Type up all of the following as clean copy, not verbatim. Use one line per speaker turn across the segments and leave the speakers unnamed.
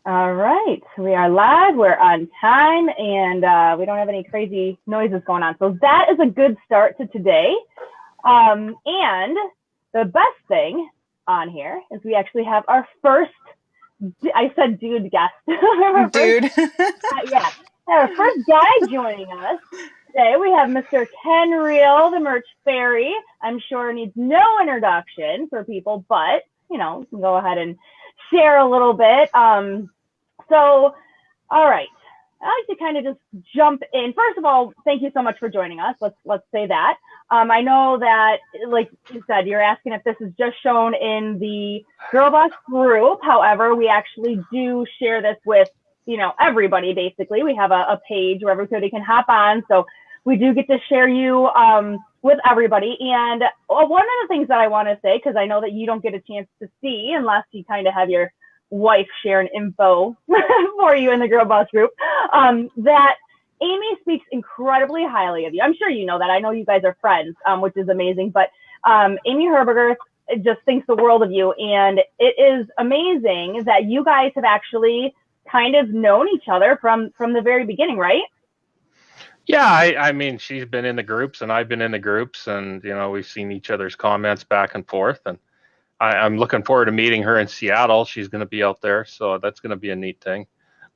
All right, we are live, we're on time, and we don't have any crazy noises going on. So that is a good start to today. And the best thing on here is we actually have our first, I said dude guest, our first,
Dude.
yeah, our first guy joining us today. We have Mr. Ken Reil, the merch fairy. I'm sure needs no introduction for people, but, we can go ahead and share a little bit. So, all right. I like to kind of just jump in. First of all, thank you so much for joining us. Let's say that. I know that, like you said, you're asking if this is just shown in the Girl Boss group. However, we actually do share this with everybody. Basically, we have a page where everybody can hop on. So we do get to share you with everybody. And one of the things that I want to say, because I know that you don't get a chance to see unless you kind of have your wife sharing info for you in the Girl Boss group, that Amy speaks incredibly highly of you. I'm sure you know that. I know you guys are friends, which is amazing. But Amy Herberger just thinks the world of you. And it is amazing that you guys have actually kind of known each other from the very beginning, right?
Yeah, I mean, she's been in the groups and I've been in the groups, and we've seen each other's comments back and forth, and I'm looking forward to meeting her in Seattle. She's going to be out there, so that's going to be a neat thing.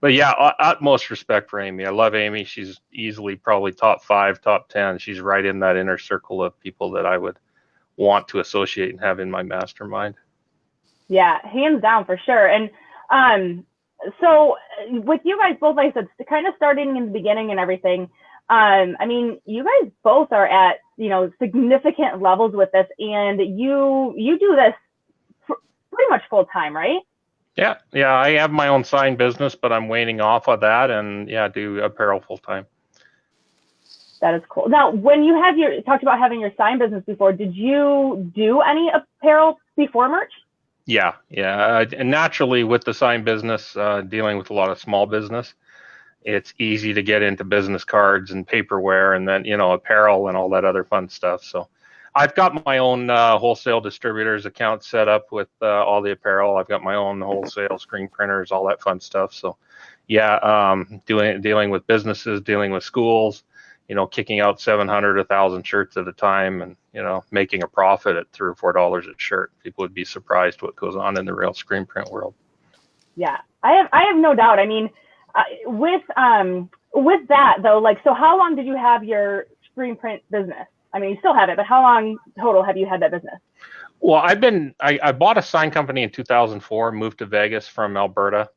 But yeah, utmost respect for Amy. I love Amy. She's easily probably top 5, top 10. She's right in that inner circle of people that I would want to associate and have in my mastermind.
Yeah, hands down for sure. And so with you guys both, like I said, kind of starting in the beginning and everything. I mean, you guys both are at significant levels with this, and you do this pretty much full time, right?
Yeah, I have my own sign business, but I'm waning off of that, and yeah, do apparel full time.
That is cool. Now, when you have talked about having your sign business before, did you do any apparel before merch?
Yeah. And naturally, with the sign business, dealing with a lot of small business, it's easy to get into business cards and paperware, and then apparel and all that other fun stuff. So I've got my own wholesale distributors account set up with all the apparel. I've got my own wholesale screen printers, all that fun stuff. So yeah, dealing with businesses, dealing with schools, kicking out 700, 1,000 shirts at a time, and making a profit at $3 or $4 a shirt. People would be surprised what goes on in the real screen print world.
Yeah, I have no doubt. I mean, with that though, like, so how long did you have your screen print business? I mean, you still have it, but how long total have you had that business?
Well, I bought a sign company in 2004, moved to Vegas from Alberta,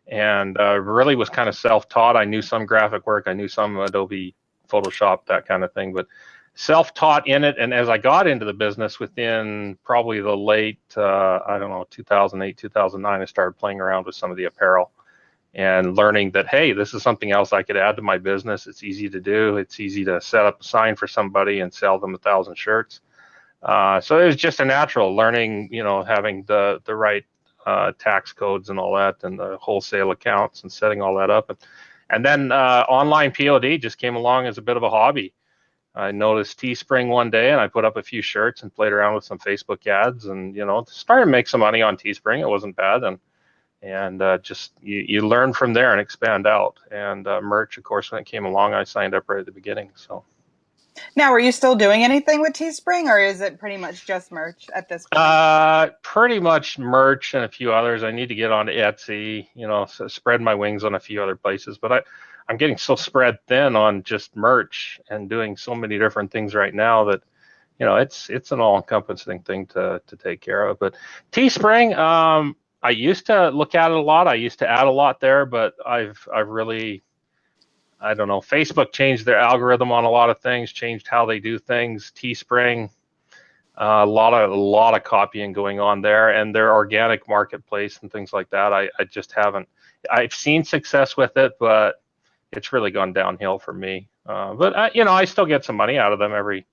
and really was kind of self-taught. I knew some graphic work, I knew some Adobe Photoshop, that kind of thing, but self-taught in it. And as I got into the business within probably the late, 2008, 2009, I started playing around with some of the apparel and learning that, hey, this is something else I could add to my business. It's easy to do. It's easy to set up a sign for somebody and sell them 1,000 shirts. So it was just a natural learning, having the right tax codes and all that, and the wholesale accounts and setting all that up. And then online POD just came along as a bit of a hobby. I noticed Teespring one day, and I put up a few shirts and played around with some Facebook ads, and started to make some money on Teespring. It wasn't bad, and just you learn from there and expand out. And merch, of course, when it came along, I signed up right at the beginning. So.
Now, are you still doing anything with Teespring, or is it pretty much just merch at this point?
Pretty much merch and a few others. I need to get onto Etsy, so spread my wings on a few other places. But I'm getting so spread thin on just merch and doing so many different things right now that, it's an all-encompassing thing to take care of. But Teespring, I used to look at it a lot. I used to add a lot there, but I've really, I don't know, Facebook changed their algorithm on a lot of things, changed how they do things. Teespring, a lot of copying going on there, and their organic marketplace and things like that. I just haven't. I've seen success with it, but it's really gone downhill for me. But I still get some money out of them every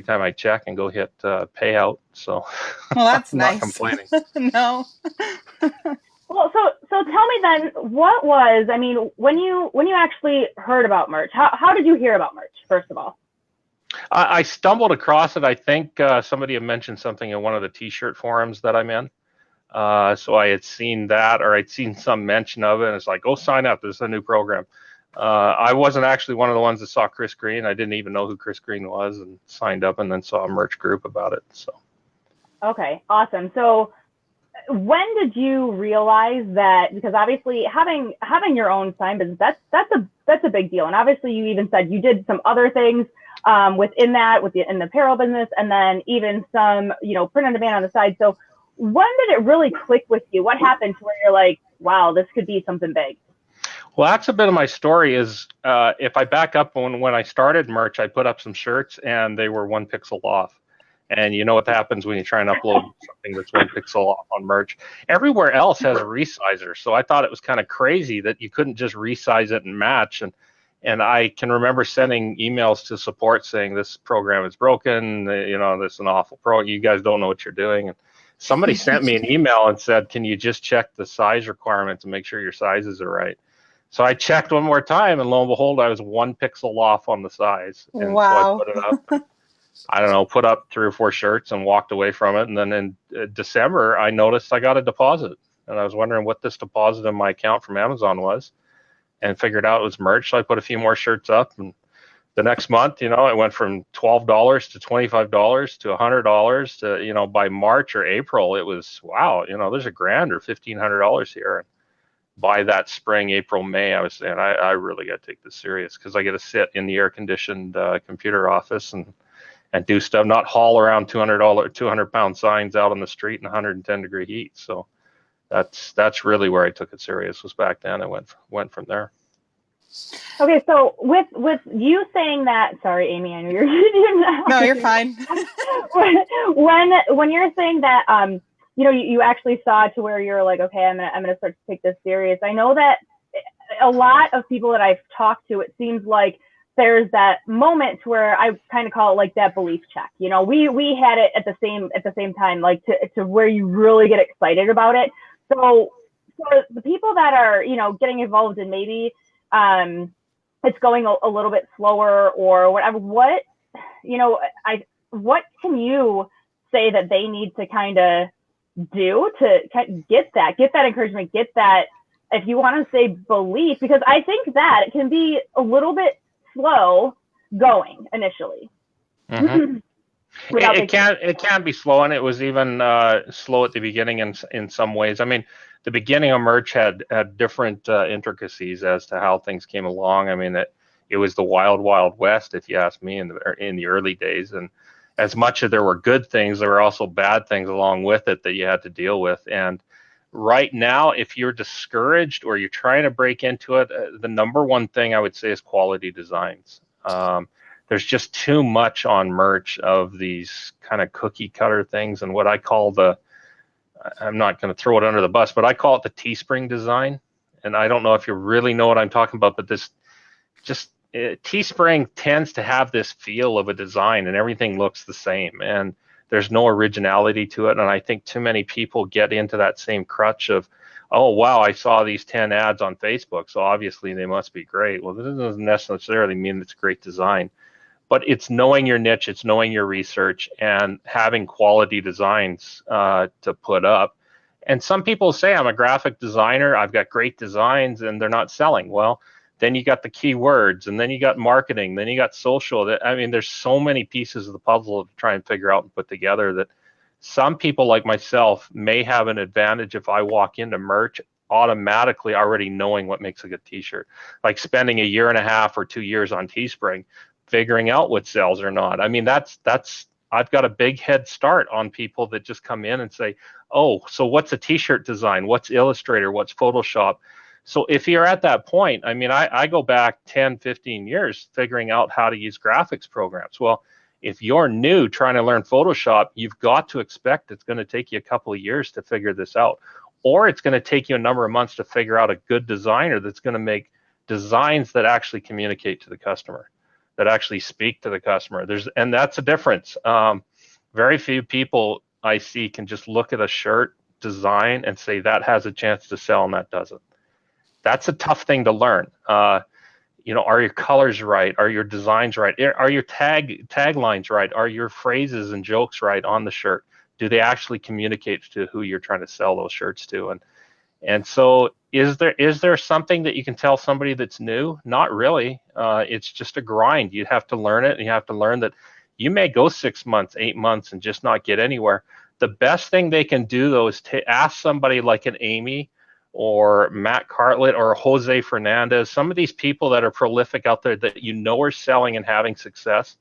time I check and go hit payout. So
Well, that's
I'm not
nice.
complaining.
No.
Well, so tell me then, what was, I mean, when you actually heard about merch, how did you hear about merch, first of all?
I stumbled across it. I think somebody had mentioned something in one of the T-shirt forums that I'm in. So I had seen that, or I'd seen some mention of it, and it's like, go sign up. There's a new program. I wasn't actually one of the ones that saw Chris Green. I didn't even know who Chris Green was, and signed up, and then saw a merch group about it. So.
Okay, awesome. So when did you realize that? Because obviously having your own sign business, that's a big deal. And obviously you even said you did some other things within that, in the apparel business, and then even some, print on demand on the side. So when did it really click with you? What happened to where you're like, wow, this could be something big?
Well, that's a bit of my story. Is if I back up, when I started merch, I put up some shirts and they were 1 pixel off. And you know what happens when you try and upload something that's 1 pixel off on merch? Everywhere else has a resizer. So I thought it was kind of crazy that you couldn't just resize it and match. And I can remember sending emails to support saying this program is broken. This is an awful pro. You guys don't know what you're doing. And somebody sent me an email and said, can you just check the size requirement to make sure your sizes are right? So I checked one more time, and lo and behold, I was 1 pixel off on the size. And
Wow.
So I put it up. I don't know, put up 3 or 4 shirts and walked away from it. And then in December, I noticed I got a deposit. And I was wondering what this deposit in my account from Amazon was, and figured out it was merch. So I put a few more shirts up. And the next month, it went from $12 to $25 to $100 to, by March or April, it was, wow, there's $1,000 or $1,500 here. And by that spring, April, May, I was saying, I really got to take this serious, because I get to sit in the air-conditioned computer office and do stuff, not haul around 200-pound signs out on the street in 110-degree heat. So that's really where I took it serious, was back then. I went from there. Okay,
so with you saying that, sorry, Amy, I know you're
no, you're fine.
when you're saying that, you actually saw to where you're like, okay, I'm gonna start to take this serious. I know that a lot of people that I've talked to, it seems like there's that moment where I kind of call it like that belief check. We had it at the same time, like to where you really get excited about it. So for the people that are, getting involved in maybe it's going a little bit slower or whatever, what can you say that they need to kind of do to get that encouragement, get that, if you want to say belief, because I think that it can be a little bit slow going initially.
Mm-hmm. It can be slow, and it was even slow at the beginning in some ways. I mean, the beginning of merch had different intricacies as to how things came along. I mean, it was the wild west, if you ask me, in the early days. And as much as there were good things, there were also bad things along with it that you had to deal with. And right now, if you're discouraged or you're trying to break into it, the number one thing I would say is quality designs. There's just too much on merch of these kind of cookie cutter things, and what I call I'm not going to throw it under the bus, but I call it the Teespring design. And I don't know if you really know what I'm talking about, but Teespring tends to have this feel of a design, and everything looks the same, and there's no originality to it. And I think too many people get into that same crutch of, oh, wow, I saw these 10 ads on Facebook, so obviously they must be great. Well, this doesn't necessarily mean it's great design, but it's knowing your niche, it's knowing your research, and having quality designs to put up. And some people say, I'm a graphic designer, I've got great designs, and they're not selling. Well, then you got the keywords, and then you got marketing, then you got social. I mean, there's so many pieces of the puzzle to try and figure out and put together that some people like myself may have an advantage if I walk into merch automatically already knowing what makes a good t-shirt, like spending 1.5 years or 2 years on Teespring, figuring out what sells or not. I mean, that's I've got a big head start on people that just come in and say, oh, so what's a t-shirt design? What's Illustrator? What's Photoshop? So if you're at that point, I mean, I go back 10, 15 years figuring out how to use graphics programs. Well, if you're new trying to learn Photoshop, you've got to expect it's going to take you a couple of years to figure this out. Or it's going to take you a number of months to figure out a good designer that's going to make designs that actually communicate to the customer, that actually speak to the customer. And that's a difference. Very few people I see can just look at a shirt design and say that has a chance to sell and that doesn't. That's a tough thing to learn. Are your colors right? Are your designs right? Are your taglines right? Are your phrases and jokes right on the shirt? Do they actually communicate to who you're trying to sell those shirts to? And so is there something that you can tell somebody that's new? Not really. It's just a grind. You have to learn it, and you have to learn that you may go 6 months, 8 months, and just not get anywhere. The best thing they can do, though, is to ask somebody like an Amy or Matt Cartlett or Jose Fernandez, some of these people that are prolific out there that you know are selling and having success,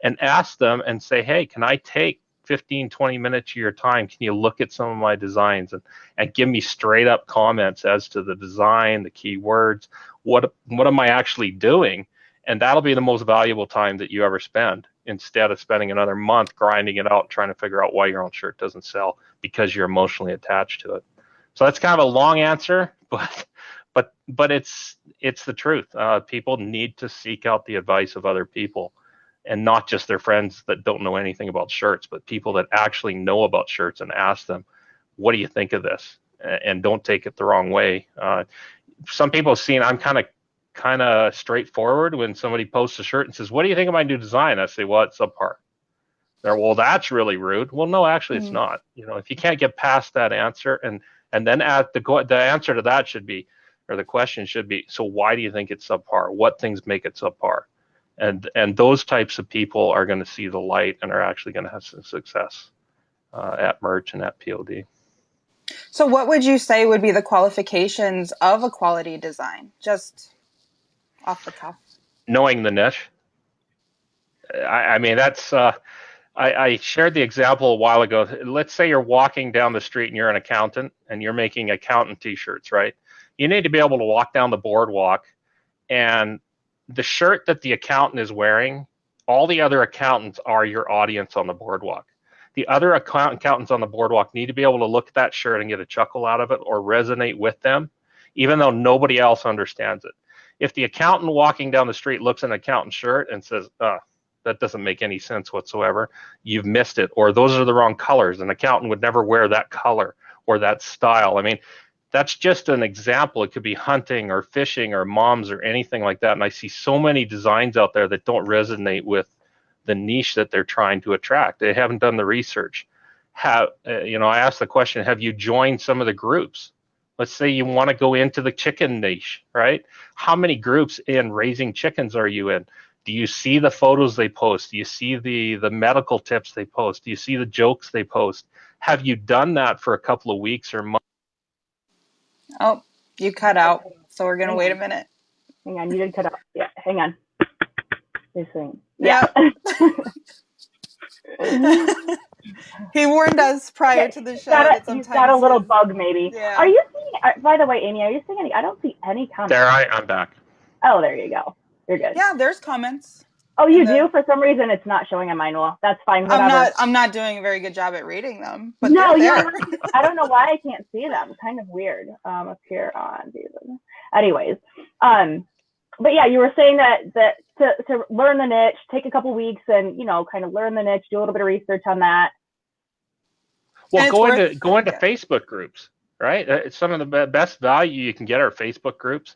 and ask them and say, hey, can I take 15, 20 minutes of your time? Can you look at some of my designs and give me straight up comments as to the design, the keywords, what am I actually doing? And that'll be the most valuable time that you ever spend, instead of spending another month grinding it out, trying to figure out why your own shirt doesn't sell because you're emotionally attached to it. So that's kind of a long answer, but it's the truth. People need to seek out the advice of other people, and not just their friends that don't know anything about shirts, but people that actually know about shirts, and ask them, what do you think of this? And don't take it the wrong way. Some people have seen I'm kind of straightforward. When somebody posts a shirt and says, what do you think of my new design? I say, well, it's subpar. They're, well, that's really rude. Well, no, actually it's not. If you can't get past that answer, and then the answer to that should be, or the question should be, so why do you think it's subpar? What things make it subpar? And those types of people are going to see the light and are actually going to have some success at merch and at POD.
So what would you say would be the qualifications of a quality design, just off the cuff?
Knowing the niche. I mean, that's, I shared the example a while ago. Let's say you're walking down the street and you're an accountant and you're making accountant t-shirts, right? You need to be able to walk down the boardwalk, and the shirt that the accountant is wearing, all the other accountants are your audience on the boardwalk. The other accountants on the boardwalk need to be able to look at that shirt and get a chuckle out of it or resonate with them, even though nobody else understands it. If the accountant walking down the street looks at an accountant's shirt and says, that doesn't make any sense whatsoever, you've missed it, or those are the wrong colors, an accountant would never wear that color or that style. I mean, that's just an example. It could be hunting or fishing or moms or anything like that. And I see so many designs out there that don't resonate with the niche that they're trying to attract. They haven't done the research. I asked the question, have you joined some of the groups? Let's say you want to go into the chicken niche, right? How many groups in raising chickens are you in? Do you see the photos they post? Do you see the medical tips they post? Do you see the jokes they post? Have you done that for a couple of weeks or months?
Oh, you cut out, so we're going to wait a minute.
Hang on, you did cut out. Yeah, hang on. Yeah.
He warned us prior to the show that sometimes
he's got a little bug, maybe.
Yeah.
Are you seeing, by the way, Amy, are you seeing any? I don't see any comments.
There, I'm back.
Oh, there you go. You're good.
Yeah, there's comments.
Oh, you do? For some reason, it's not showing on mine. Well, that's fine. Whatever.
I'm not doing a very good job at reading them. But
no,
you're
right. I don't know why I can't see them. Kind of weird. Up here on these. Anyways, but yeah, you were saying that to learn the niche, take a couple weeks and kind of learn the niche, do a little bit of research on that.
Well, go into Facebook groups, right? Some of the best value you can get are Facebook groups.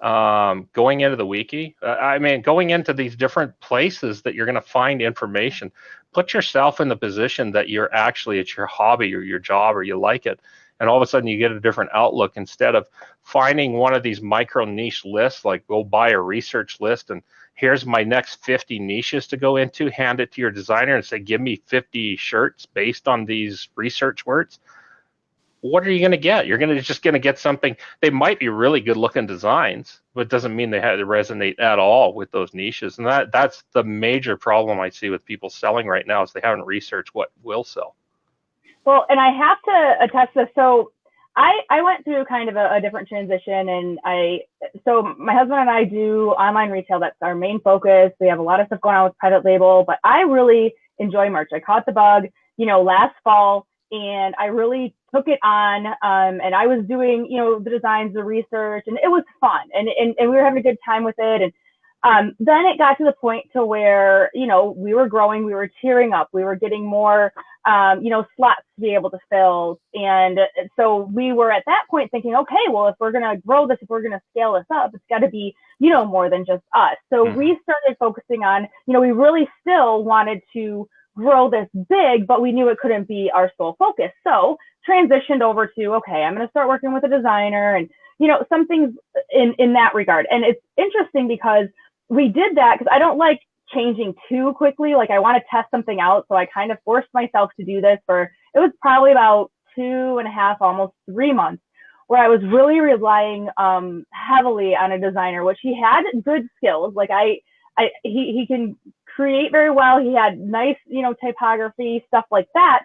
Going into the wiki, going into these different places that you're going to find information. Put yourself in the position that you're actually, it's your hobby or your job or you like it, and all of a sudden you get a different outlook, instead of finding one of these micro niche lists, like go buy a research list and here's my next 50 niches to go into, hand it to your designer and say, give me 50 shirts based on these research words. What are you going to get? You're just going to get something. They might be really good looking designs, but it doesn't mean they have to resonate at all with those niches. And that's the major problem I see with people selling right now, is they haven't researched what will sell.
Well, and I have to attest this. So I went through kind of a different transition, and so my husband and I do online retail. That's our main focus. We have a lot of stuff going on with private label, but I really enjoy merch. I caught the bug, last fall, and I really took it on, and I was doing, the designs, the research, and it was fun, and we were having a good time with it. And then it got to the point to where, we were growing, we were tearing up, we were getting more, slots to be able to fill. And so we were at that point thinking, okay, well, if we're going to grow this, if we're going to scale this up, it's got to be, more than just us. So we started focusing on, we really still wanted to grow this big, but we knew it couldn't be our sole focus. So transitioned over to, okay, I'm going to start working with a designer and, some things in that regard. And it's interesting because we did that because I don't like changing too quickly. Like I want to test something out. So I kind of forced myself to do this it was probably about 2.5, almost 3 months, where I was really relying heavily on a designer, which he had good skills. Like he can create very well. He had nice, typography, stuff like that.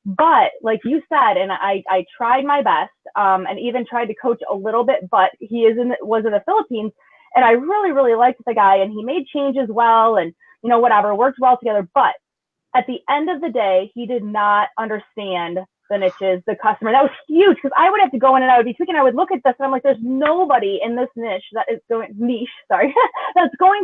But like you said, and I tried my best, and even tried to coach a little bit, but he was in the Philippines, and I really, really liked the guy, and he made changes well, and whatever, worked well together. But at the end of the day, he did not understand the niches, the customer. That was huge because I would have to go in and I would be tweaking. I would look at this and I'm like, there's nobody in this that's going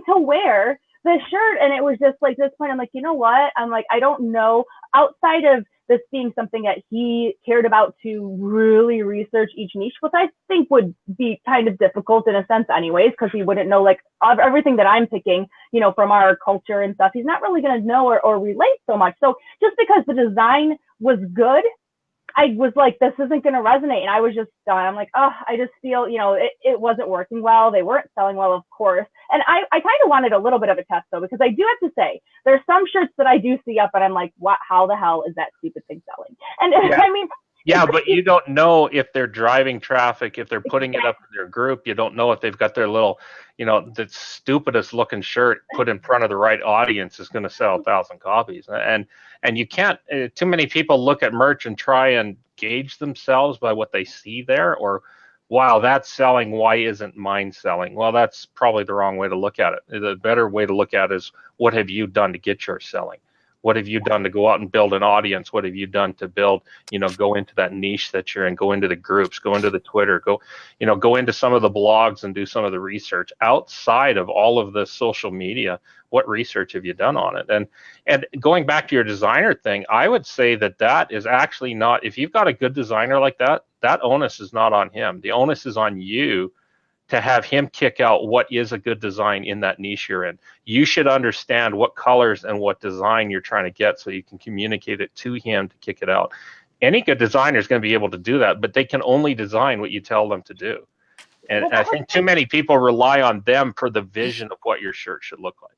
to wear this shirt. And it was just like this point, I'm like, you know what? I'm like, I don't know, outside of this being something that he cared about to really research each niche, which I think would be kind of difficult in a sense anyways, because he wouldn't know like everything that I'm picking, from our culture and stuff. He's not really going to know or relate so much. So just because the design was good, I was like, this isn't going to resonate. And I was just done. I'm like, oh, I just feel, it wasn't working well. They weren't selling well, of course. And I kind of wanted a little bit of a test though, because I do have to say, there's some shirts that I do see up and I'm like, what, how the hell is that stupid thing selling? And
Yeah.
I mean,
yeah, but you don't know if they're driving traffic, if they're putting it up in their group. You don't know if they've got their little, the stupidest looking shirt put in front of the right audience is going to sell 1,000 copies. And you can't, too many people look at merch and try and gauge themselves by what they see there, or, wow, that's selling, why isn't mine selling? Well, that's probably the wrong way to look at it. The better way to look at it is, what have you done to get yours selling? What have you done to go out and build an audience? What have you done to build, go into that niche that you're in, go into the groups, go into the Twitter, go into some of the blogs and do some of the research outside of all of the social media. What research have you done on it? And going back to your designer thing, I would say that is actually not, if you've got a good designer like that, that onus is not on him. The onus is on you to have him kick out what is a good design in that niche you're in. You should understand what colors and what design you're trying to get so you can communicate it to him to kick it out. Any good designer is going to be able to do that, but they can only design what you tell them to do. And I think too many people rely on them for the vision of what your shirt should look like.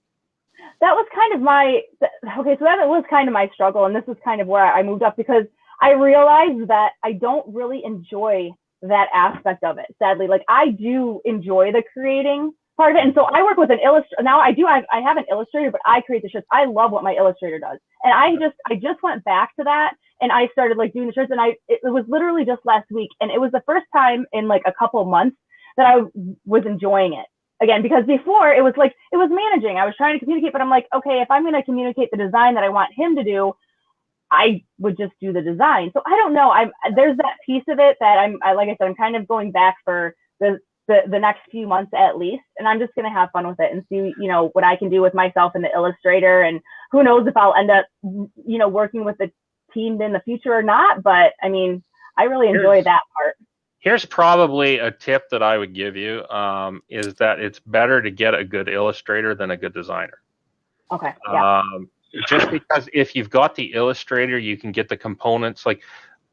That was kind of that was kind of my struggle. And this is kind of where I moved up, because I realized that I don't really enjoy that aspect of it, sadly. Like I do enjoy the creating part of it, and so I work with an illustrator now. I have an illustrator, but I create the shirts. I love what my illustrator does, and I just went back to that, and I started like doing the shirts, and it was literally just last week, and it was the first time in like a couple of months that I was enjoying it again, because before it was managing. I was trying to communicate, but I'm like, okay, if I'm going to communicate the design that I want him to do, I would just do the design. So I don't know. There's that piece of it that like I said, I'm kind of going back for the next few months at least, and I'm just going to have fun with it and see, what I can do with myself in the Illustrator, and who knows if I'll end up, working with the team in the future or not. But I mean, I really enjoy that part.
Here's probably a tip that I would give you, is that it's better to get a good illustrator than a good designer.
Okay. Yeah.
Just because if you've got the illustrator, you can get the components. Like,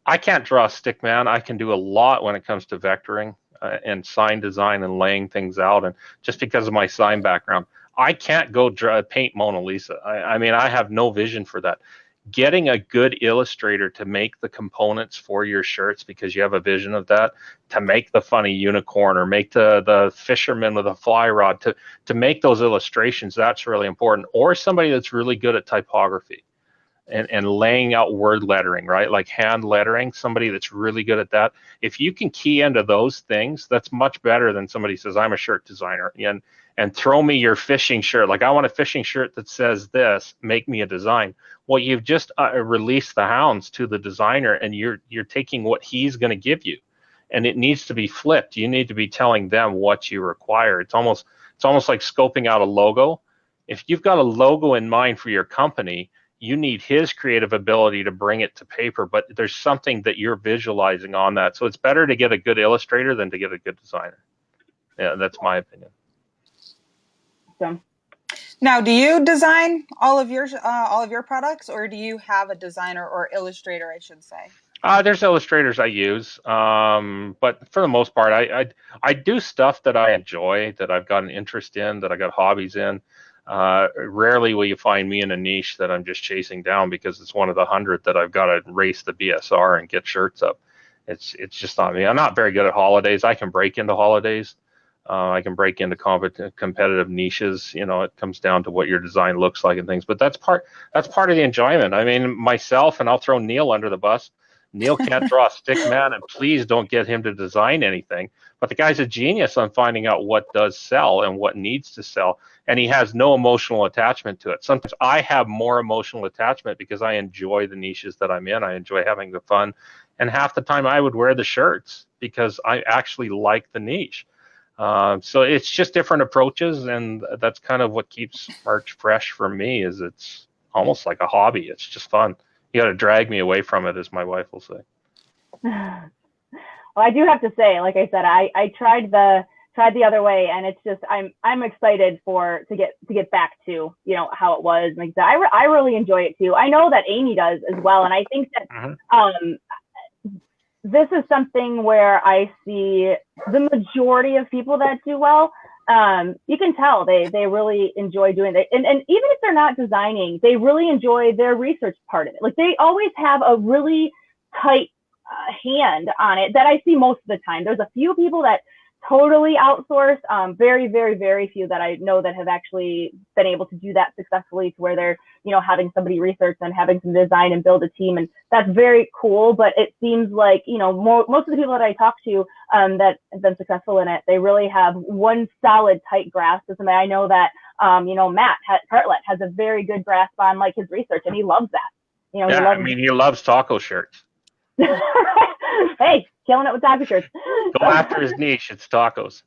I can't draw a stick man. I can do a lot when it comes to vectoring and sign design and laying things out. And just because of my sign background, I can't go paint Mona Lisa. I mean, I have no vision for that. Getting a good illustrator to make the components for your shirts, because you have a vision of that, to make the funny unicorn or make the fisherman with a fly rod, to make those illustrations, that's really important. Or somebody that's really good at typography and laying out word lettering, right? Like hand lettering, somebody that's really good at that. If you can key into those things, that's much better than somebody says, I'm a shirt designer, and throw me your fishing shirt. Like, I want a fishing shirt that says this, make me a design. Well, you've just released the hounds to the designer, and you're taking what he's going to give you, and it needs to be flipped. You need to be telling them what you require. It's almost like scoping out a logo. If you've got a logo in mind for your company, you need his creative ability to bring it to paper, but there's something that you're visualizing on that. So it's better to get a good illustrator than to get a good designer. Yeah, that's my opinion.
Now, do you design all of your products, or do you have a designer or illustrator, I should say?
There's illustrators I use, but for the most part, I do stuff that I enjoy, that I've got an interest in, that I got hobbies in. Rarely will you find me in a niche that I'm just chasing down because it's one of the 100 that I've got to race the BSR and get shirts up. It's just not me. I'm not very good at holidays. I can break into holidays. I can break into competitive niches. It comes down to what your design looks like and things. But that's part of the enjoyment. I mean, myself, and I'll throw Neil under the bus. Neil can't draw a stick man, and please don't get him to design anything. But the guy's a genius on finding out what does sell and what needs to sell, and he has no emotional attachment to it. Sometimes I have more emotional attachment because I enjoy the niches that I'm in. I enjoy having the fun, and half the time I would wear the shirts because I actually like the niche. So it's just different approaches, and that's kind of what keeps merch fresh for me. Is it's almost like a hobby. It's just fun. You got to drag me away from it, as my wife will say.
Well, I do have to say, like I said, I tried the other way, and it's just I'm excited to get back to how it was. Like I really enjoy it too. I know that Amy does as well, and I think that this is something where I see the majority of people that do well. You can tell they really enjoy doing it. And even if they're not designing, they really enjoy their research part of it. Like they always have a really tight hand on it that I see most of the time. There's a few people that totally outsource. Very, very, very few that I know that have actually been able to do that successfully, to where they're, having somebody research and having some design and build a team. And that's very cool. But it seems like, most of the people that I talk to that have been successful in it, they really have one solid tight grasp of something. I know that, Matt Cartlett has a very good grasp on like his research, and he loves that.
He loves taco shirts.
Hey, killing it with taco shirts.
Go after his niche. It's tacos.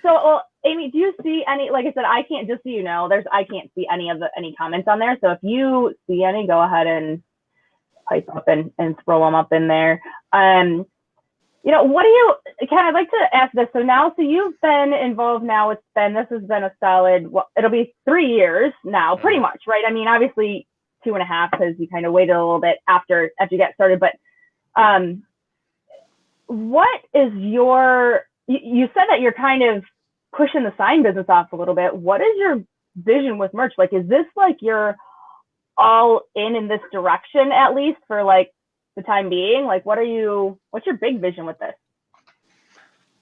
So, Amy, do you see any? Like I said, I can't. Just so you know, I can't see any comments on there. So if you see any, go ahead and pipe up and throw them up in there. What do you? I'd like to ask this. So you've been involved now. This has been a solid. Well, it'll be 3 years now, pretty much, right? I mean, obviously 2.5 because you kind of waited a little bit after you get started. But what is you said that you're kind of pushing the sign business off a little bit. What is your vision with merch? Like, is this like you're all in this direction, at least for like the time being? Like, what's your big vision with this?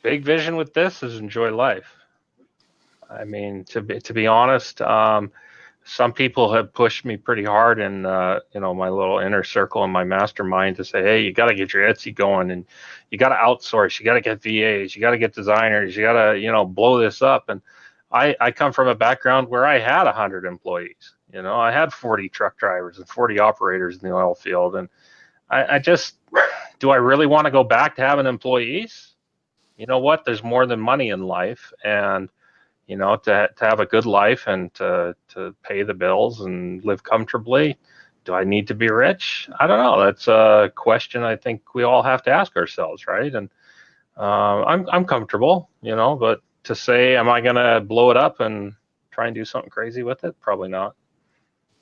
Big vision with this is enjoy life. I mean, to be honest, some people have pushed me pretty hard in my little inner circle and my mastermind to say, hey, you got to get your Etsy going, and you got to outsource, you got to get VAs, you got to get designers, you got to blow this up. And I come from a background where I had 100 employees. I had 40 truck drivers and 40 operators in the oil field, and I just, do I really want to go back to having employees? You know what? There's more than money in life, and to have a good life and to pay the bills and live comfortably. Do I need to be rich? I don't know. That's a question I think we all have to ask ourselves, right? And I'm comfortable, but to say, am I going to blow it up and try and do something crazy with it? Probably not.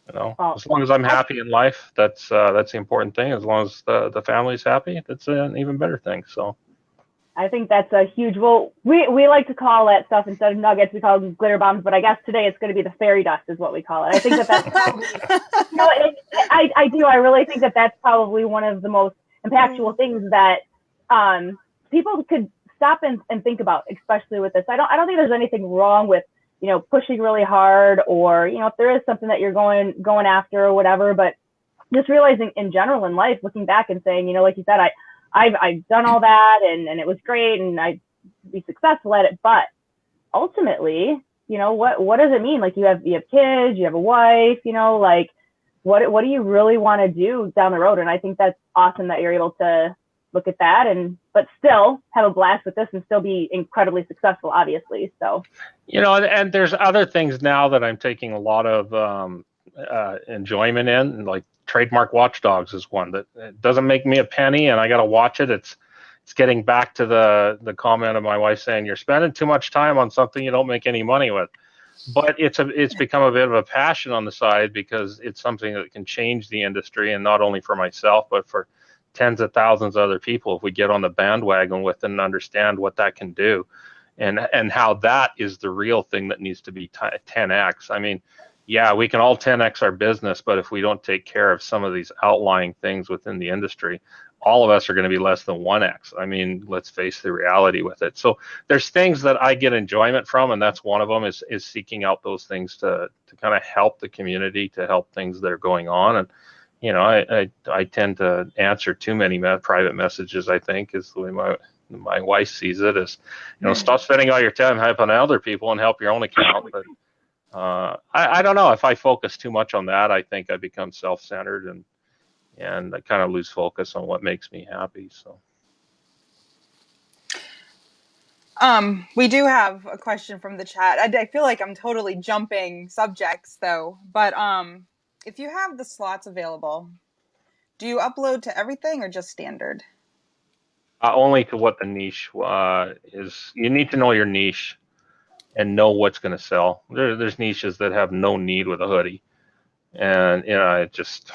As long as I'm happy in life, that's the important thing. As long as the family's happy, that's an even better thing. So.
I think that's a huge. Well, we like to call that stuff, instead of nuggets, we call them glitter bombs. But I guess today it's going to be the fairy dust, is what we call it. I think that's probably, I do. I really think that that's probably one of the most impactful things that people could stop and think about, especially with this. I don't think there's anything wrong with pushing really hard, or if there is something that you're going after or whatever. But just realizing in general in life, looking back and saying, like you said, I've done all that and it was great and I'd be successful at it. But ultimately, what does it mean? Like you have kids, you have a wife, like what do you really want to do down the road? And I think that's awesome that you're able to look at that but still have a blast with this and still be incredibly successful, obviously. So,
and there's other things now that I'm taking a lot of enjoyment in, like Trademark Watchdogs is one that it doesn't make me a penny, and I got to watch it. it's getting back to the comment of my wife saying you're spending too much time on something you don't make any money with. But it's become a bit of a passion on the side because it's something that can change the industry, and not only for myself but for tens of thousands of other people if we get on the bandwagon with it and understand what that can do, and how that is the real thing that needs to be 10x. I mean, yeah, we can all 10x our business, but if we don't take care of some of these outlying things within the industry, all of us are going to be less than 1x. I mean, let's face the reality with it. So there's things that I get enjoyment from, and that's one of them is seeking out those things to kind of help the community, to help things that are going on. And I tend to answer too many private messages, I think, is the way my wife sees it, is, stop spending all your time helping other people and help your own account. But I don't know, if I focus too much on that, I think I become self-centered and I kind of lose focus on what makes me happy. So
we do have a question from the chat. I feel like I'm totally jumping subjects though, but if you have the slots available, do you upload to everything or just standard?
Only to what the niche is. You need to know your niche and know what's going to sell. There's niches that have no need with a hoodie, and it just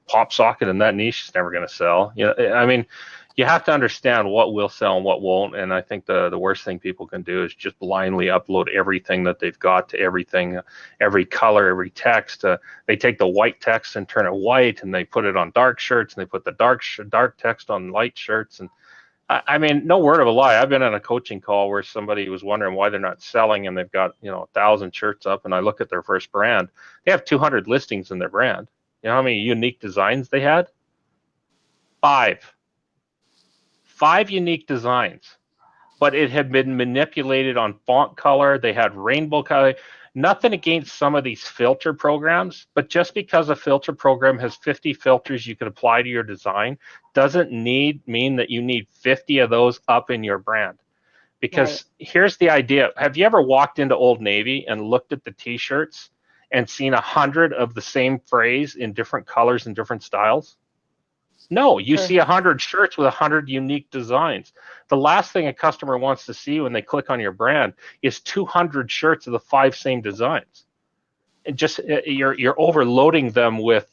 pop socket in that niche is never going to sell. I mean, you have to understand what will sell and what won't. And I think the worst thing people can do is just blindly upload everything that they've got to everything, every color, every text. They take the white text and turn it white, and they put it on dark shirts, and they put the dark text on light shirts. And I mean, no word of a lie, I've been on a coaching call where somebody was wondering why they're not selling, and they've got 1,000 shirts up, and I look at their first brand. They have 200 listings in their brand. You know how many unique designs they had? Five unique designs, but it had been manipulated on font color. They had rainbow color. Nothing against some of these filter programs, but just because a filter program has 50 filters you can apply to your design doesn't mean that you need 50 of those up in your brand. Because Here's the idea. Have you ever walked into Old Navy and looked at the t-shirts and seen 100 of the same phrase in different colors and different styles? No, you see 100 shirts with 100 unique designs. The last thing a customer wants to see when they click on your brand is 200 shirts of the 5 same designs. And just you're overloading them with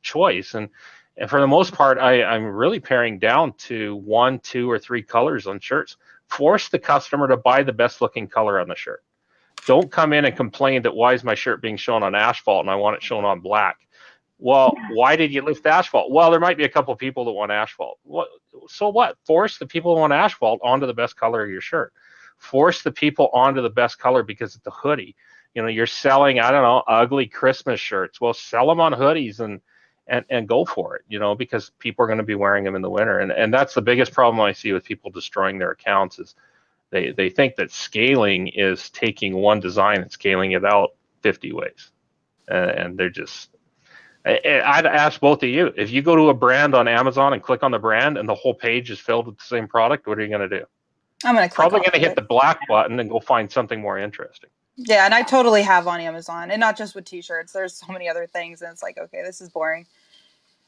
choice. And for the most part, I'm really paring down to 1, 2, or 3 colors on shirts. Force the customer to buy the best looking color on the shirt. Don't come in and complain that why is my shirt being shown on asphalt and I want it shown on black. Well, why did you lift asphalt? Well, there might be a couple of people that want asphalt. So what? Force the people who want asphalt onto the best color of your shirt. Force the people onto the best color because it's a hoodie. You're selling, I don't know, ugly Christmas shirts. Well, sell them on hoodies and go for it, because people are going to be wearing them in the winter. And that's the biggest problem I see with people destroying their accounts is they think that scaling is taking one design and scaling it out 50 ways. And they're just... I'd ask both of you, if you go to a brand on Amazon and click on the brand and the whole page is filled with the same product, what are you going to do?
I'm going to
probably going to hit the black button and go find something more interesting.
Yeah, and I totally have on Amazon, and not just with t-shirts. There's so many other things, and it's like, okay, this is boring.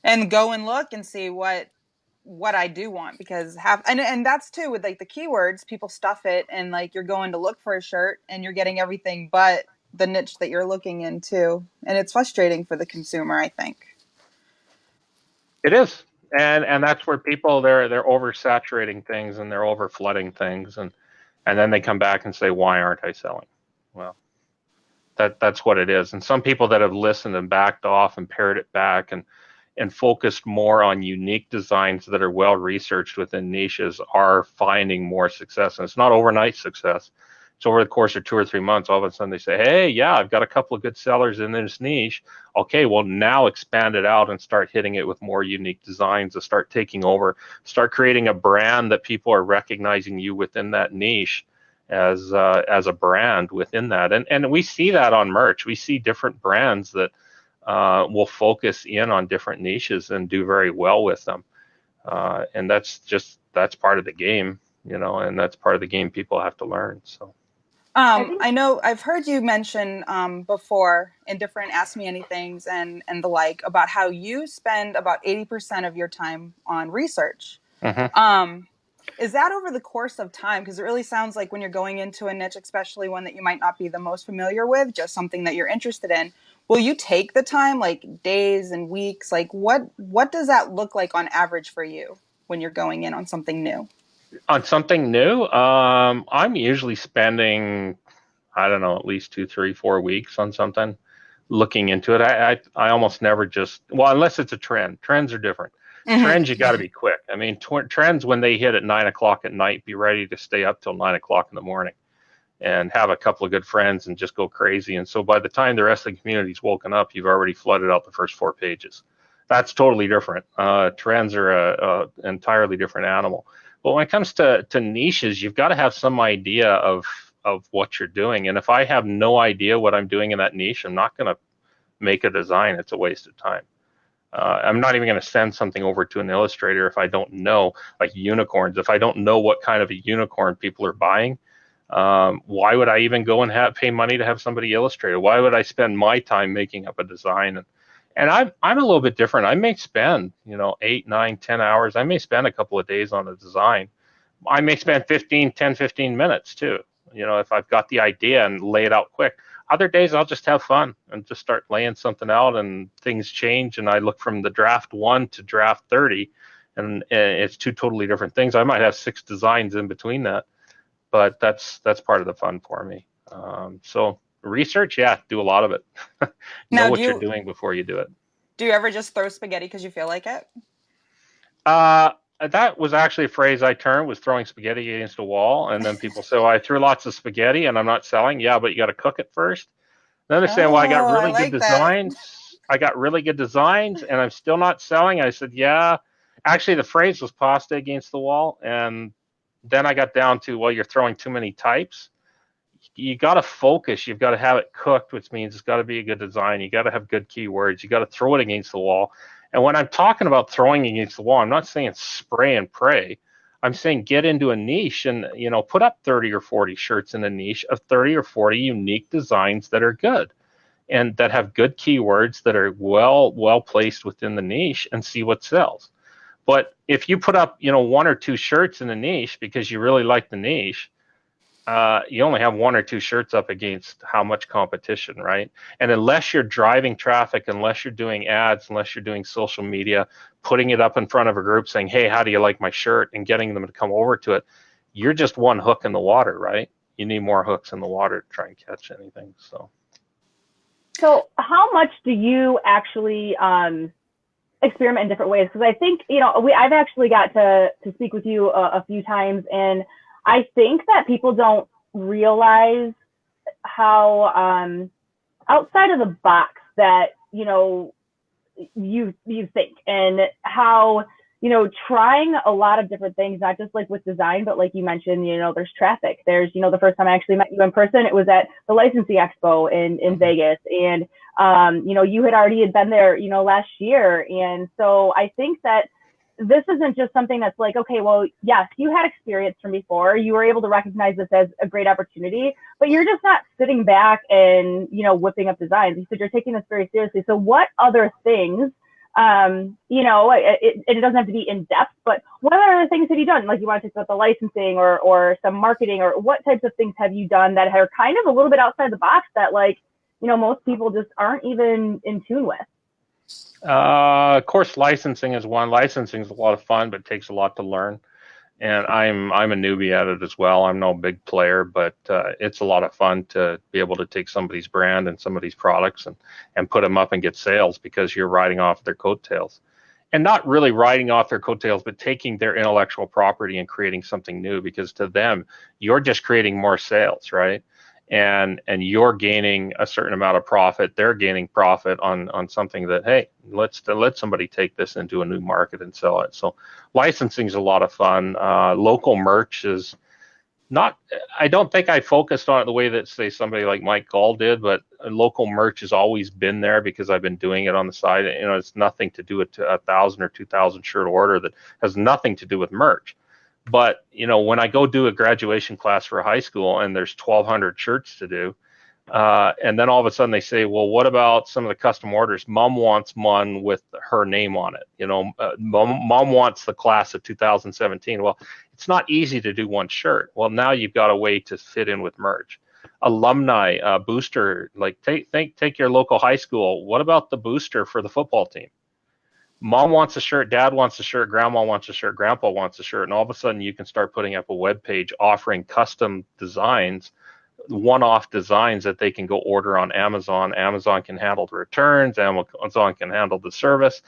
And go and look and see what I do want, because and that's too with like the keywords, people stuff it, and like you're going to look for a shirt and you're getting everything but the niche that you're looking into, and it's frustrating for the consumer, I think.
It is, and that's where people they're oversaturating things and they're over flooding things, and then they come back and say, why aren't I selling? Well, that's what it is. And some people that have listened and backed off and pared it back and focused more on unique designs that are well researched within niches are finding more success. And it's not overnight success. It's over the course of 2 or 3 months. All of a sudden they say, hey, yeah, I've got a couple of good sellers in this niche. Okay, well, now expand it out and start hitting it with more unique designs, to start taking over, start creating a brand that people are recognizing you within that niche as a brand within that. And we see that on merch. We see different brands that will focus in on different niches and do very well with them. And that's part of the game, and that's part of the game people have to learn. So.
I know I've heard you mention before in different Ask Me Anythings and the like about how you spend about 80% of your time on research.
Mm-hmm.
Is that over the course of time? Because it really sounds like when you're going into a niche, especially one that you might not be the most familiar with, just something that you're interested in, will you take the time, like days and weeks? Like what does that look like on average for you when you're going in on something new?
On something new, I'm usually spending, I don't know, at least 2, 3, 4 weeks on something, looking into it. I almost never just, well, unless it's a trend. Trends are different.
Mm-hmm.
Trends, you got to be quick. I mean, trends, when they hit at 9 o'clock at night, be ready to stay up till 9 o'clock in the morning and have a couple of good friends and just go crazy. And so by the time the rest of the community's woken up, you've already flooded out the first 4 pages. That's totally different. Trends are a entirely different animal. But when it comes to niches, you've got to have some idea of what you're doing. And if I have no idea what I'm doing in that niche, I'm not going to make a design. It's a waste of time. I'm not even going to send something over to an illustrator if I don't know, like unicorns. If I don't know what kind of a unicorn people are buying, why would I even go and pay money to have somebody illustrate it? Why would I spend my time making up a design? And I'm a little bit different. I may spend 8, 9, 10 hours. I may spend a couple of days on a design. I may spend 15 minutes too. If I've got the idea and lay it out quick. Other days I'll just have fun and just start laying something out, and things change, and I look from the draft 1 to draft 30, and it's two totally different things. I might have 6 designs in between that, but that's part of the fun for me. So research, yeah, do a lot of it. Know
Now,
what you're doing before you do it.
do you ever just throw spaghetti because you feel like it?
That was actually a phrase I termed, was throwing spaghetti against a wall. And then people say, well, I threw lots of spaghetti and I'm not selling. Yeah, but you got to cook it first. Then they're saying, well, I got
Oh, I
really good
like that.
designs. I got really good designs and I'm still not selling. I said, yeah. Actually, the phrase was pasta against the wall. And then I got down to, well, you're throwing too many types. You got to focus. You've got to have it cooked, which means it's got to be a good design. You got to have good keywords. You got to throw it against the wall. And when I'm talking about throwing against the wall, I'm not saying spray and pray. I'm saying get into a niche and put up 30 or 40 shirts in a niche of 30 or 40 unique designs that are good and that have good keywords that are well placed within the niche, and see what sells. But if you put up 1 or 2 shirts in a niche because you really like the niche, you only have 1 or 2 shirts up against how much competition, right? And unless you're driving traffic, unless you're doing ads, unless you're doing social media, putting it up in front of a group saying, hey, how do you like my shirt, and getting them to come over to it, you're just one hook in the water, right? You need more hooks in the water to try and catch anything.
So how much do you actually experiment in different ways? Because I think, I've actually got to speak with you a few times, and I think that people don't realize how outside of the box that you think, and how trying a lot of different things, not just like with design, but like you mentioned, there's traffic. There's the first time I actually met you in person, it was at the licensing expo in Vegas, and you had already been there last year, and so I think that this isn't just something that's like, okay, well, yes, you had experience from before. You were able to recognize this as a great opportunity, but you're just not sitting back and, whipping up designs. You said you're taking this very seriously. So what other things, it doesn't have to be in depth, but what other things have you done? Like, you want to talk about the licensing or some marketing, or what types of things have you done that are kind of a little bit outside the box that, like, most people just aren't even in tune with?
Of course, licensing is one. Licensing is a lot of fun, but it takes a lot to learn. And I'm a newbie at it as well. I'm no big player, but it's a lot of fun to be able to take somebody's brand and somebody's products and put them up and get sales, because you're riding off their coattails. And not really riding off their coattails, but taking their intellectual property and creating something new, because to them, you're just creating more sales, right? And you're gaining a certain amount of profit. They're gaining profit on something that, hey, let somebody take this into a new market and sell it. So licensing is a lot of fun. Local merch is not, I don't think I focused on it the way that, say, somebody like Mike Gall did, but local merch has always been there because I've been doing it on the side. It's nothing to do with 1,000 or 2,000 shirt order that has nothing to do with merch. But when I go do a graduation class for a high school and there's 1,200 shirts to do, And then all of a sudden they say, well, what about some of the custom orders? Mom wants one with her name on it. Mom wants the class of 2017. Well, it's not easy to do one shirt. Well, now you've got a way to fit in with merch. Alumni booster, like take your local high school. What about the booster for the football team? Mom wants a shirt, dad wants a shirt, grandma wants a shirt, grandpa wants a shirt, and all of a sudden you can start putting up a web page offering custom designs, one-off designs that they can go order on Amazon. Amazon can handle the returns, Amazon can handle the service,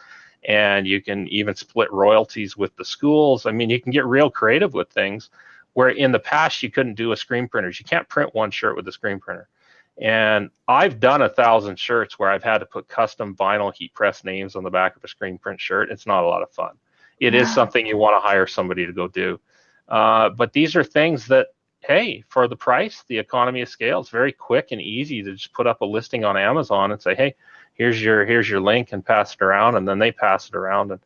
and you can even split royalties with the schools. I mean, you can get real creative with things where in the past you couldn't do with screen printers. You can't print one shirt with a screen printer. And I've done 1,000 shirts where I've had to put custom vinyl heat press names on the back of a screen print shirt. It's not a lot of fun. It is something you want to hire somebody to go do. But these are things that, hey, for the price, the economy of scale, it's very quick and easy to just put up a listing on Amazon and say, hey, here's your link, and pass it around, and then they pass it around. And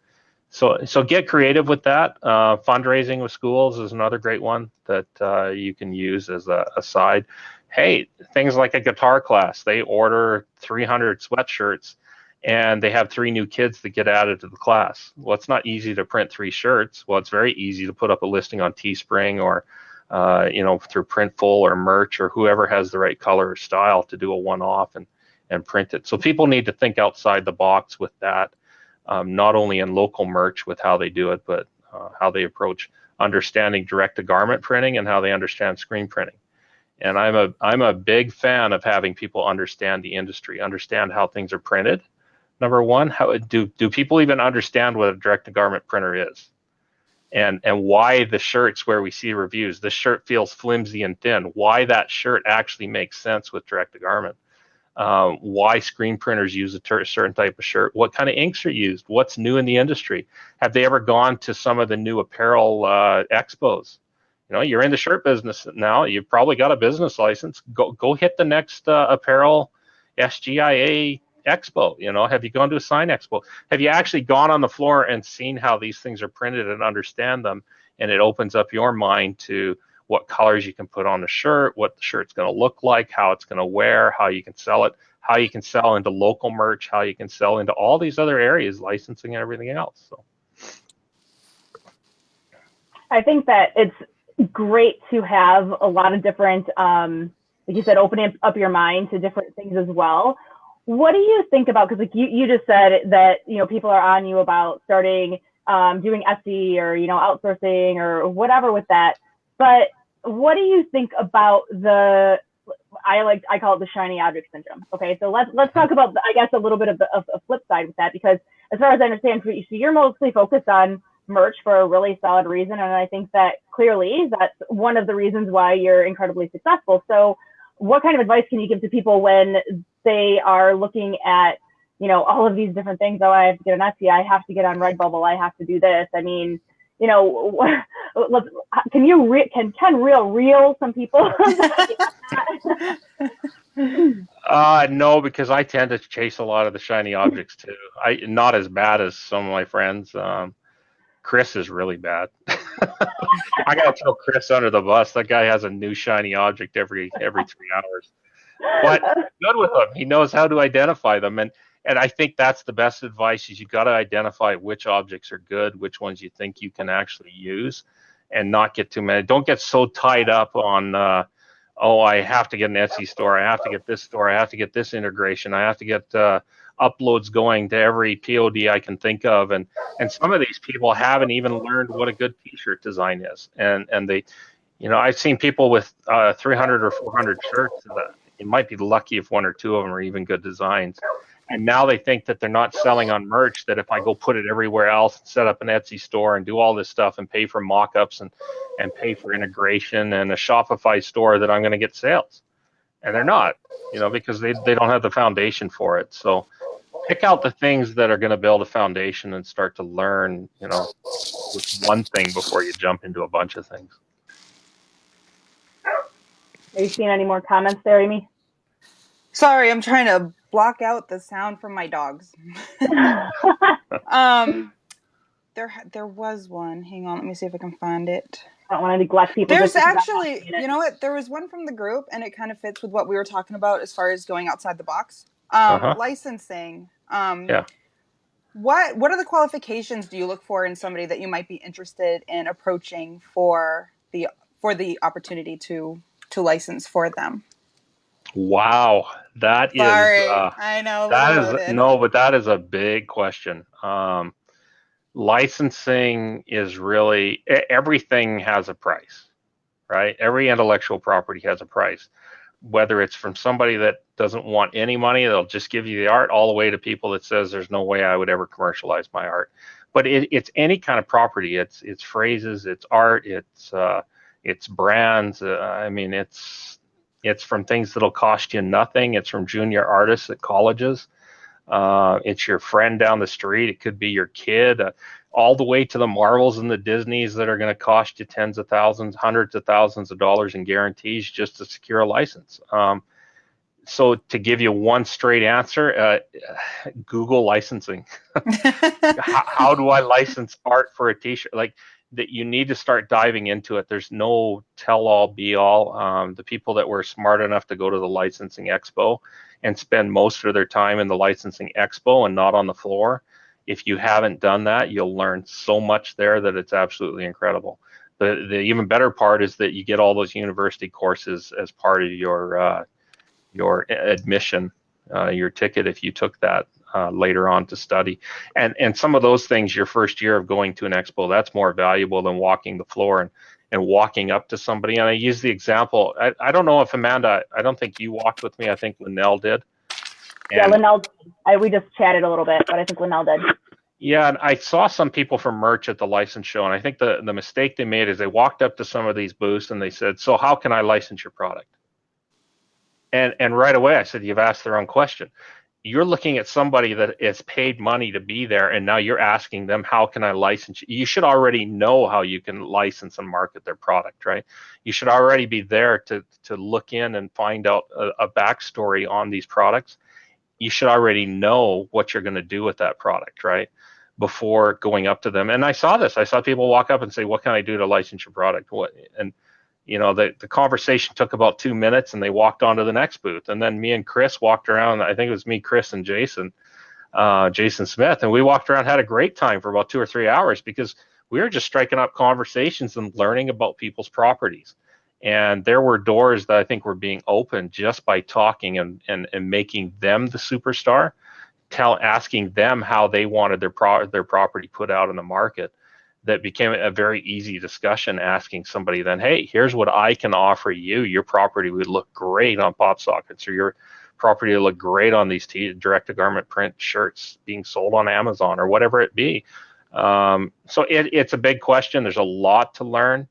so get creative with that. Fundraising with schools is another great one that you can use as a side. Hey, things like a guitar class, they order 300 sweatshirts and they have 3 new kids that get added to the class. Well, it's not easy to print 3 shirts. Well, it's very easy to put up a listing on Teespring or through Printful or Merch or whoever has the right color or style to do a one-off and print it. So people need to think outside the box with that, not only in local merch with how they do it, but how they approach understanding direct-to-garment printing and how they understand screen printing. And I'm a big fan of having people understand the industry, understand how things are printed. Number one, how do people even understand what a direct-to-garment printer is? And why the shirts where we see reviews, this shirt feels flimsy and thin, why that shirt actually makes sense with direct-to-garment, why screen printers use a certain type of shirt, what kind of inks are used, what's new in the industry. Have they ever gone to some of the new apparel expos? You're in the shirt business now. You've probably got a business license. Go hit the next apparel SGIA expo. Have you gone to a sign expo? Have you actually gone on the floor and seen how these things are printed and understand them? And it opens up your mind to what colors you can put on the shirt, what the shirt's going to look like, how it's going to wear, how you can sell it, how you can sell into local merch, how you can sell into all these other areas, licensing and everything else. So
I think that it's great to have a lot of different, like you said, opening up your mind to different things as well. What do you think about, because like you just said that, people are on you about starting doing Etsy or, outsourcing or whatever with that. But what do you think about I call it the shiny object syndrome. Okay, so let's talk about, I guess, a little bit of a flip side with that, because as far as I understand, so you're mostly focused on merch for a really solid reason, and I think that clearly that's one of the reasons why you're incredibly successful. So what kind of advice can you give to people when they are looking at, all of these different things? Oh, I have to get an Etsy, I have to get on Redbubble, I have to do this. I mean, can Reil some people?
No, because I tend to chase a lot of the shiny objects too. Not as bad as some of my friends. Chris is really bad. I gotta throw Chris under the bus. That guy has a new shiny object every 3 hours. But good with him. He knows how to identify them, and I think that's the best advice. Is you got to identify which objects are good, which ones you think you can actually use, and not get too many. Don't get so tied up on I have to get an Etsy store, I have to get this store, I have to get this integration, I have to get uploads going to every POD I can think of, and some of these people haven't even learned what a good T-shirt design is, and they, I've seen people with 300 or 400 shirts that you might be lucky if 1 or 2 of them are even good designs, and now they think that they're not selling on merch, that if I go put it everywhere else, set up an Etsy store and do all this stuff and pay for mock-ups and pay for integration and a Shopify store, that I'm going to get sales, and they're not, because they don't have the foundation for it. So pick out the things that are going to build a foundation and start to learn, with one thing before you jump into a bunch of things.
Are you seeing any more comments there, Amy?
Sorry, I'm trying to block out the sound from my dogs. There was one. Hang on, let me see if I can find it.
I don't want to neglect people.
There's actually, you know what? There was one from the group, and it kind of fits with what we were talking about as far as going outside the box. Licensing.
Yeah.
What are the qualifications do you look for in somebody that you might be interested in approaching for the opportunity to license for them?
Wow, that is
I know,
that is
loaded.
no, but that is a big question. Licensing is really everything has a price, right? Every intellectual property has a price, whether it's from somebody that doesn't want any money, they'll just give you the art, all the way to people that says there's no way I would ever commercialize my art. But it's any kind of property. It's phrases, it's art, it's brands. I mean, it's from things that'll cost you nothing. It's from junior artists at colleges. It's your friend down the street. It could be your kid, all the way to the Marvels and the Disneys that are going to cost you tens of thousands, hundreds of thousands of dollars in guarantees just to secure a license. So to give you one straight answer, Google licensing. How do I license art for a t-shirt? Like that, you need to start diving into it. There's no tell-all be-all. The people that were smart enough to go to the licensing expo and spend most of their time in the licensing expo and not on the floor, if you haven't done that, you'll learn so much there that it's absolutely incredible. The even better part is that you get all those university courses as part of your admission, your ticket if you took that later on to study. And some of those things, your first year of going to an expo, that's more valuable than walking the floor and walking up to somebody. And I use the example, I don't know if Amanda, I don't think you walked with me. I think Linnell did.
Yeah, Linnell did. We just chatted a little bit, but I think Linnell did.
Yeah, and I saw some people from merch at the license show, and I think the mistake they made is they walked up to some of these booths and they said, so how can I license your product? And right away I said, you've asked the wrong question. You're looking at somebody that is paid money to be there, and now you're asking them, how can I license you? You should already know how you can license and market their product, right? You should already be there to look in and find out a backstory on these products. You should already know what you're going to do with that product, right? Before going up to them. And I saw this. I saw people walk up and say, what can I do to license your product? What? And you know, the conversation took about 2 minutes and they walked on to the next booth. And then me and Chris walked around. I think it was me, Chris, and Jason Smith. And we walked around, had a great time for about 2 or 3 hours because we were just striking up conversations and learning about people's properties. And there were doors that I think were being opened just by talking and making them the superstar, asking them how they wanted their property put out in the market. That became a very easy discussion, asking somebody then, hey, here's what I can offer you. Your property would look great on pop sockets, or your property would look great on these direct-to-garment print shirts being sold on Amazon, or whatever it be. So it's a big question. There's a lot to learn.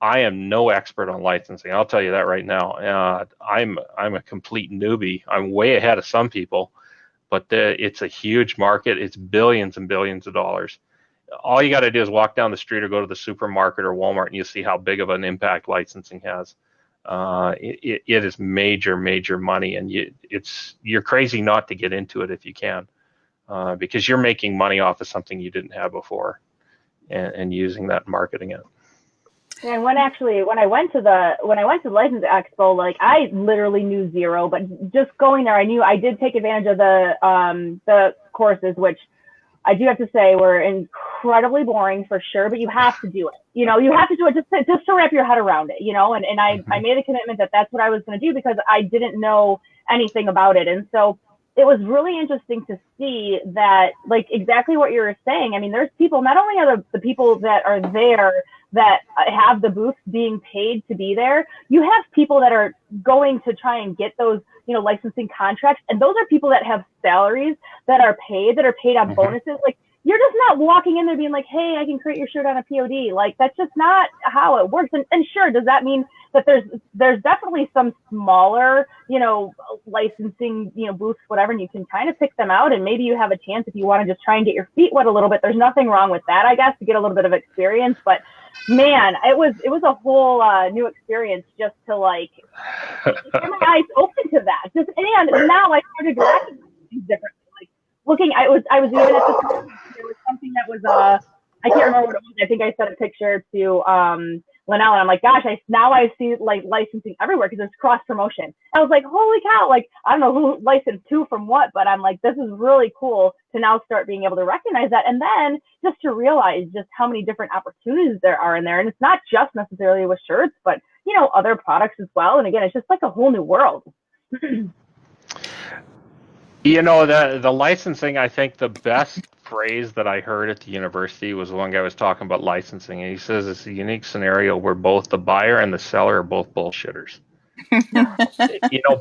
I am no expert on licensing. I'll tell you that right now. I'm a complete newbie. I'm way ahead of some people, but it's a huge market. It's billions and billions of dollars. All you got to do is walk down the street or go to the supermarket or Walmart, and you see how big of an impact licensing has. It is major money, and you're crazy not to get into it if you can, because you're making money off of something you didn't have before, and using that and marketing it.
And when I went to the license expo, like I literally knew zero, but just going there, I did take advantage of the courses, which I do have to say were incredibly boring for sure, but you have to do it. You know, you have to do it just to wrap your head around it, you know, and I made a commitment that that's what I was going to do because I didn't know anything about it. And so it was really interesting to see that, like exactly what you were saying. I mean, there's people, not only are the people that are there that have the booths being paid to be there, you have people that are going to try and get those, you know, licensing contracts. And those are people that have salaries that are paid on bonuses. Like, you're just not walking in there being like, hey, I can create your shirt on a POD. Like, that's just not how it works. And sure, does that mean that there's definitely some smaller, you know, licensing, you know, booths, whatever, and you can kind of pick them out, and maybe you have a chance if you want to just try and get your feet wet a little bit. There's nothing wrong with that, I guess, to get a little bit of experience. But man, it was a whole new experience just to like get my eyes open to that. Just, and now I started to recognize things differently. Like looking, I was even at the there was something that was I can't remember what it was. I think I sent a picture to Linnell, and I'm like, gosh, now I see like licensing everywhere because it's cross promotion. I was like, holy cow! Like, I don't know who licensed who from what, but I'm like, this is really cool to now start being able to recognize that, and then just to realize just how many different opportunities there are in there, and it's not just necessarily with shirts, but other products as well. And again, it's just like a whole new world.
The licensing, I think the best phrase that I heard at the university was one guy was talking about licensing, and he says it's a unique scenario where both the buyer and the seller are both bullshitters.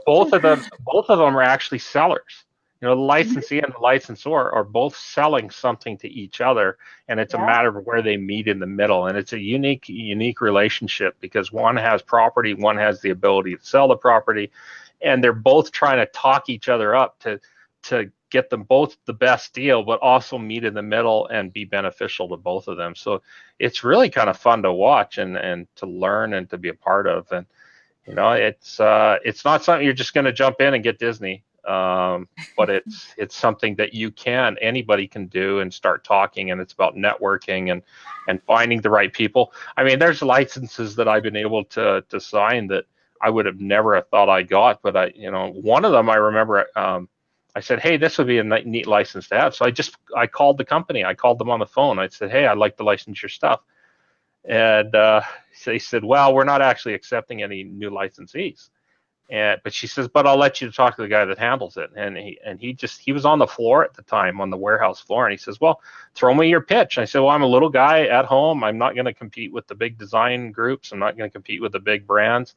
Both of them are actually sellers. The licensee and the licensor are both selling something to each other, and it's a matter of where they meet in the middle. And it's a unique relationship because one has property, one has the ability to sell the property, and they're both trying to talk each other up to get them both the best deal, but also meet in the middle and be beneficial to both of them. So it's really kind of fun to watch and to learn and to be a part of. And it's not something you're just going to jump in and get Disney, but it's something that anybody can do and start talking, and it's about networking and finding the right people. I mean, there's licenses that I've been able to sign that I would have never have thought I got, but one of them I remember. I said, hey, this would be a neat license to have. So I called the company. I called them on the phone. I said, hey, I'd like to license your stuff. And they said, well, we're not actually accepting any new licensees. But she says, but I'll let you talk to the guy that handles it. And he was on the floor at the time, on the warehouse floor. And he says, well, throw me your pitch. And I said, well, I'm a little guy at home. I'm not going to compete with the big design groups. I'm not going to compete with the big brands.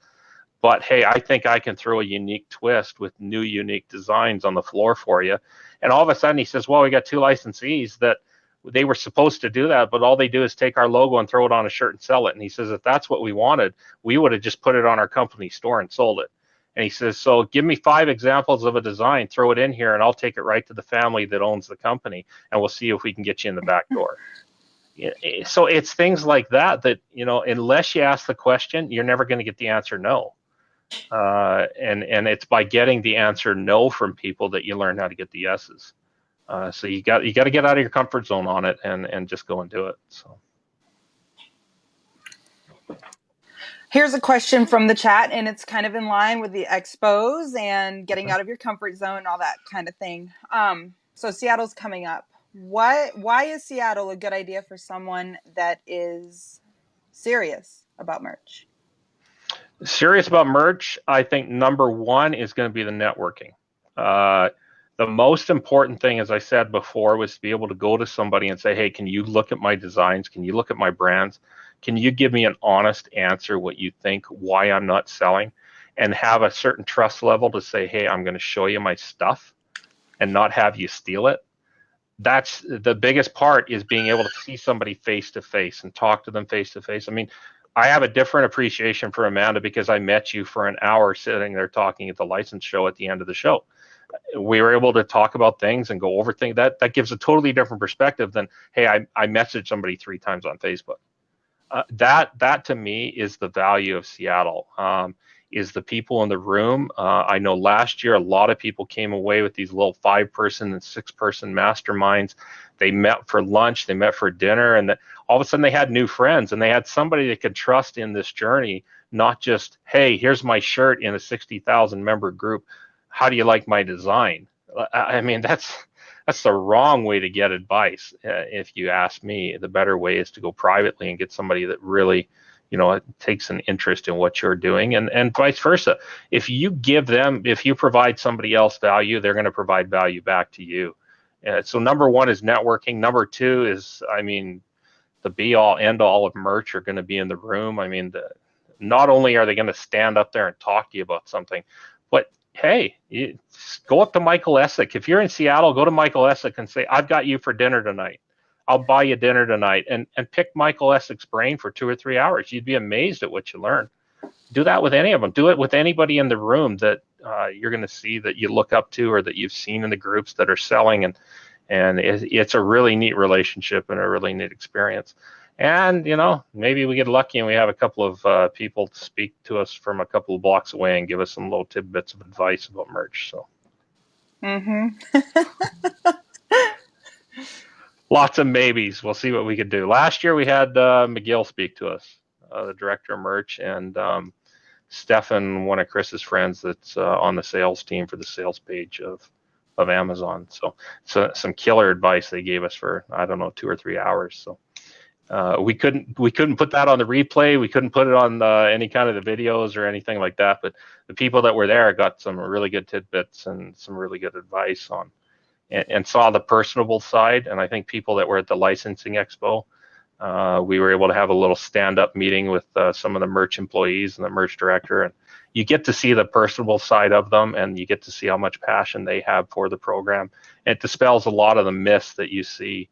But hey, I think I can throw a unique twist with new unique designs on the floor for you. And all of a sudden he says, well, we got two licensees that they were supposed to do that, but all they do is take our logo and throw it on a shirt and sell it. And he says, if that's what we wanted, we would have just put it on our company store and sold it. And he says, so give me 5 examples of a design, throw it in here, and I'll take it right to the family that owns the company, and we'll see if we can get you in the back door. So it's things like that, unless you ask the question, you're never going to get the answer no. And it's by getting the answer no from people that you learn how to get the yeses. So you got to get out of your comfort zone on it and just go and do it. So
here's a question from the chat, and it's kind of in line with the expos and getting out of your comfort zone, all that kind of thing. So Seattle's coming up. Why is Seattle a good idea for someone that is serious about merch?
Serious about merch, I think number one is going to be the networking. The most important thing, as I said before, was to be able to go to somebody and say, hey, can you look at my designs? Can you look at my brands? Can you give me an honest answer, what you think, why I'm not selling? And have a certain trust level to say, hey, I'm going to show you my stuff and not have you steal it. That's the biggest part, is being able to see somebody face to face and talk to them face to face. I mean, I have a different appreciation for Amanda because I met you for an hour sitting there talking at the license show at the end of the show. We were able to talk about things and go over things. That gives a totally different perspective than, hey, I messaged somebody 3 times on Facebook. That to me is the value of Seattle, is the people in the room. I know last year a lot of people came away with these little 5-person and 6-person masterminds. They met for lunch, they met for dinner, and all of a sudden they had new friends, and they had somebody they could trust in this journey, not just, hey, here's my shirt in a 60,000 member group. How do you like my design? I mean, that's the wrong way to get advice. If you ask me, the better way is to go privately and get somebody that really, takes an interest in what you're doing, and vice versa. If you provide somebody else value, they're going to provide value back to you. So number one is networking. Number two is, the be all end all of merch are going to be in the room. I mean, not only are they going to stand up there and talk to you about something, but hey, go up to Michael Essick. If you're in Seattle, go to Michael Essick and say, I've got you for dinner tonight. I'll buy you dinner tonight, and pick Michael Essick's brain for 2 or 3 hours. You'd be amazed at what you learn. Do that with any of them. Do it with anybody in the room that you're going to see that you look up to or that you've seen in the groups that are selling, and it's a really neat relationship and a really neat experience. And, maybe we get lucky and we have a couple of people speak to us from a couple of blocks away and give us some little tidbits of advice about merch. So.
Mm-hmm.
lots of maybes. We'll see what we could do. Last year we had McGill speak to us, the director of merch, and Stefan, one of Chris's friends, that's on the sales team for the sales page of Amazon. So some killer advice they gave us for, I don't know, 2 or 3 hours. So we couldn't put that on the replay. We couldn't put it on any kind of the videos or anything like that. But the people that were there got some really good tidbits and some really good advice on, and saw the personable side. And I think people that were at the licensing expo, we were able to have a little stand-up meeting with some of the merch employees and the merch director, and you get to see the personable side of them, and you get to see how much passion they have for the program. And it dispels a lot of the myths that you see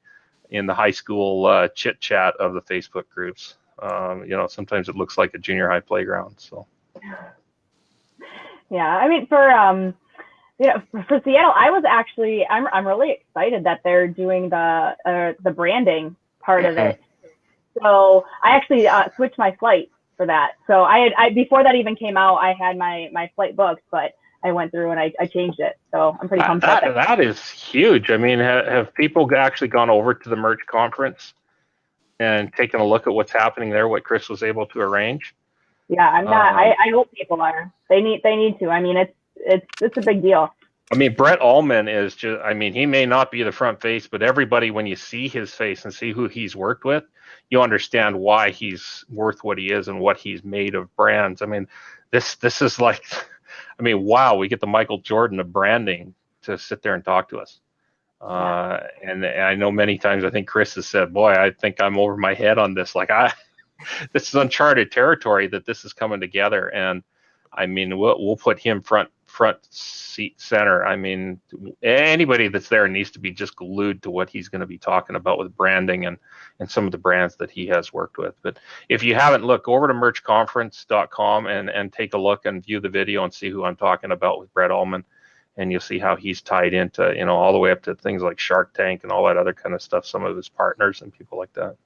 in the high school chit chat of the Facebook groups. Sometimes it looks like a junior high playground. So,
yeah, I mean, for Seattle, I'm really excited that they're doing the branding part of it. So I actually switched my flight for that. So I before that even came out, I had my flight booked, but I went through and I changed it. So I'm pretty pumped about that.
That is huge. I mean, have people actually gone over to the merch conference and taken a look at what's happening there, what Chris was able to arrange?
Yeah, I'm not. I hope people are. They need to. I mean, it's a big deal.
I mean, Brett Ullman is just, I mean, he may not be the front face, but everybody, when you see his face and see who he's worked with, you understand why he's worth what he is and what he's made of brands. I mean, this is like, I mean, wow, we get the Michael Jordan of branding to sit there and talk to us. And I know many times, I think Chris has said, boy, I think I'm over my head on this. Like, this is uncharted territory that this is coming together. And I mean, we'll put him front seat center. I mean, anybody that's there needs to be just glued to what he's going to be talking about with branding and some of the brands that he has worked with. But if you haven't, look over to merchconference.com and take a look and view the video and see who I'm talking about with Brett Ullman. And you'll see how he's tied into, all the way up to things like Shark Tank and all that other kind of stuff, some of his partners and people like that.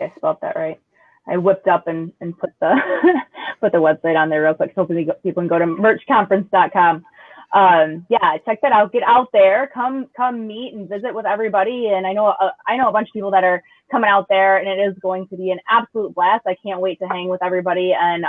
I spelled that right. I whipped up and put the put the website on there real quick. So hopefully people can go to merchconference.com. Yeah, check that out. Get out there, come meet and visit with everybody. And I know a bunch of people that are coming out there, and it is going to be an absolute blast. I can't wait to hang with everybody. And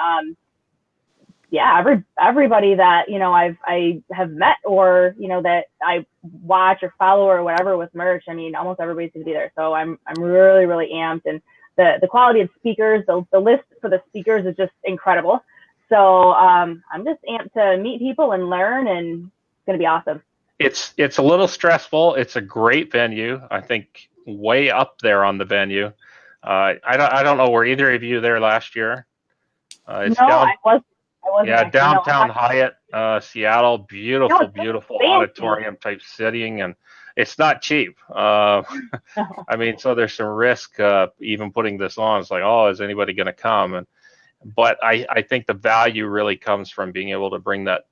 everybody that I have met or that I watch or follow or whatever with merch. I mean, almost everybody's gonna be there. So I'm really amped, and the quality of speakers, the list for the speakers is just incredible. So I'm just amped to meet people and learn, and it's gonna be awesome.
It's a little stressful. It's a great venue. I think way up there on the venue. I don't know, were either of you there last year?
I wasn't.
Yeah, downtown Hyatt, Seattle, beautiful auditorium type sitting, and it's not cheap. I mean, so there's some risk even putting this on. It's like, oh, is anybody going to come? But I think the value really comes from being able to bring that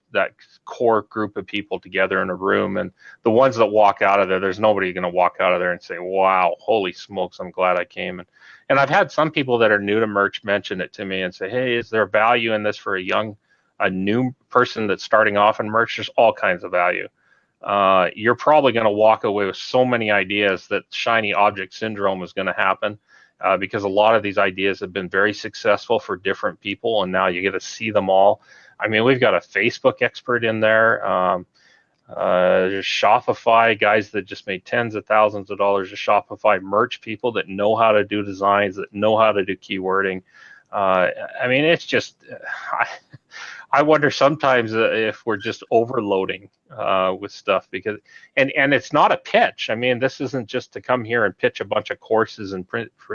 core group of people together in a room, and the ones that walk out of there, there's nobody going to walk out of there and say, wow, holy smokes, I'm glad I came. And I've had some people that are new to merch mention it to me and say, hey, is there value in this for a new person that's starting off in merch? There's all kinds of value. You're probably going to walk away with so many ideas that shiny object syndrome is going to happen, because a lot of these ideas have been very successful for different people, and now you get to see them all. I mean, we've got a Facebook expert in there. There's Shopify guys that just made tens of thousands of dollars of Shopify merch, people that know how to do designs, that know how to do keywording. I mean, it's just, I wonder sometimes if we're just overloading with stuff, because, and it's not a pitch. I mean, this isn't just to come here and pitch a bunch of courses and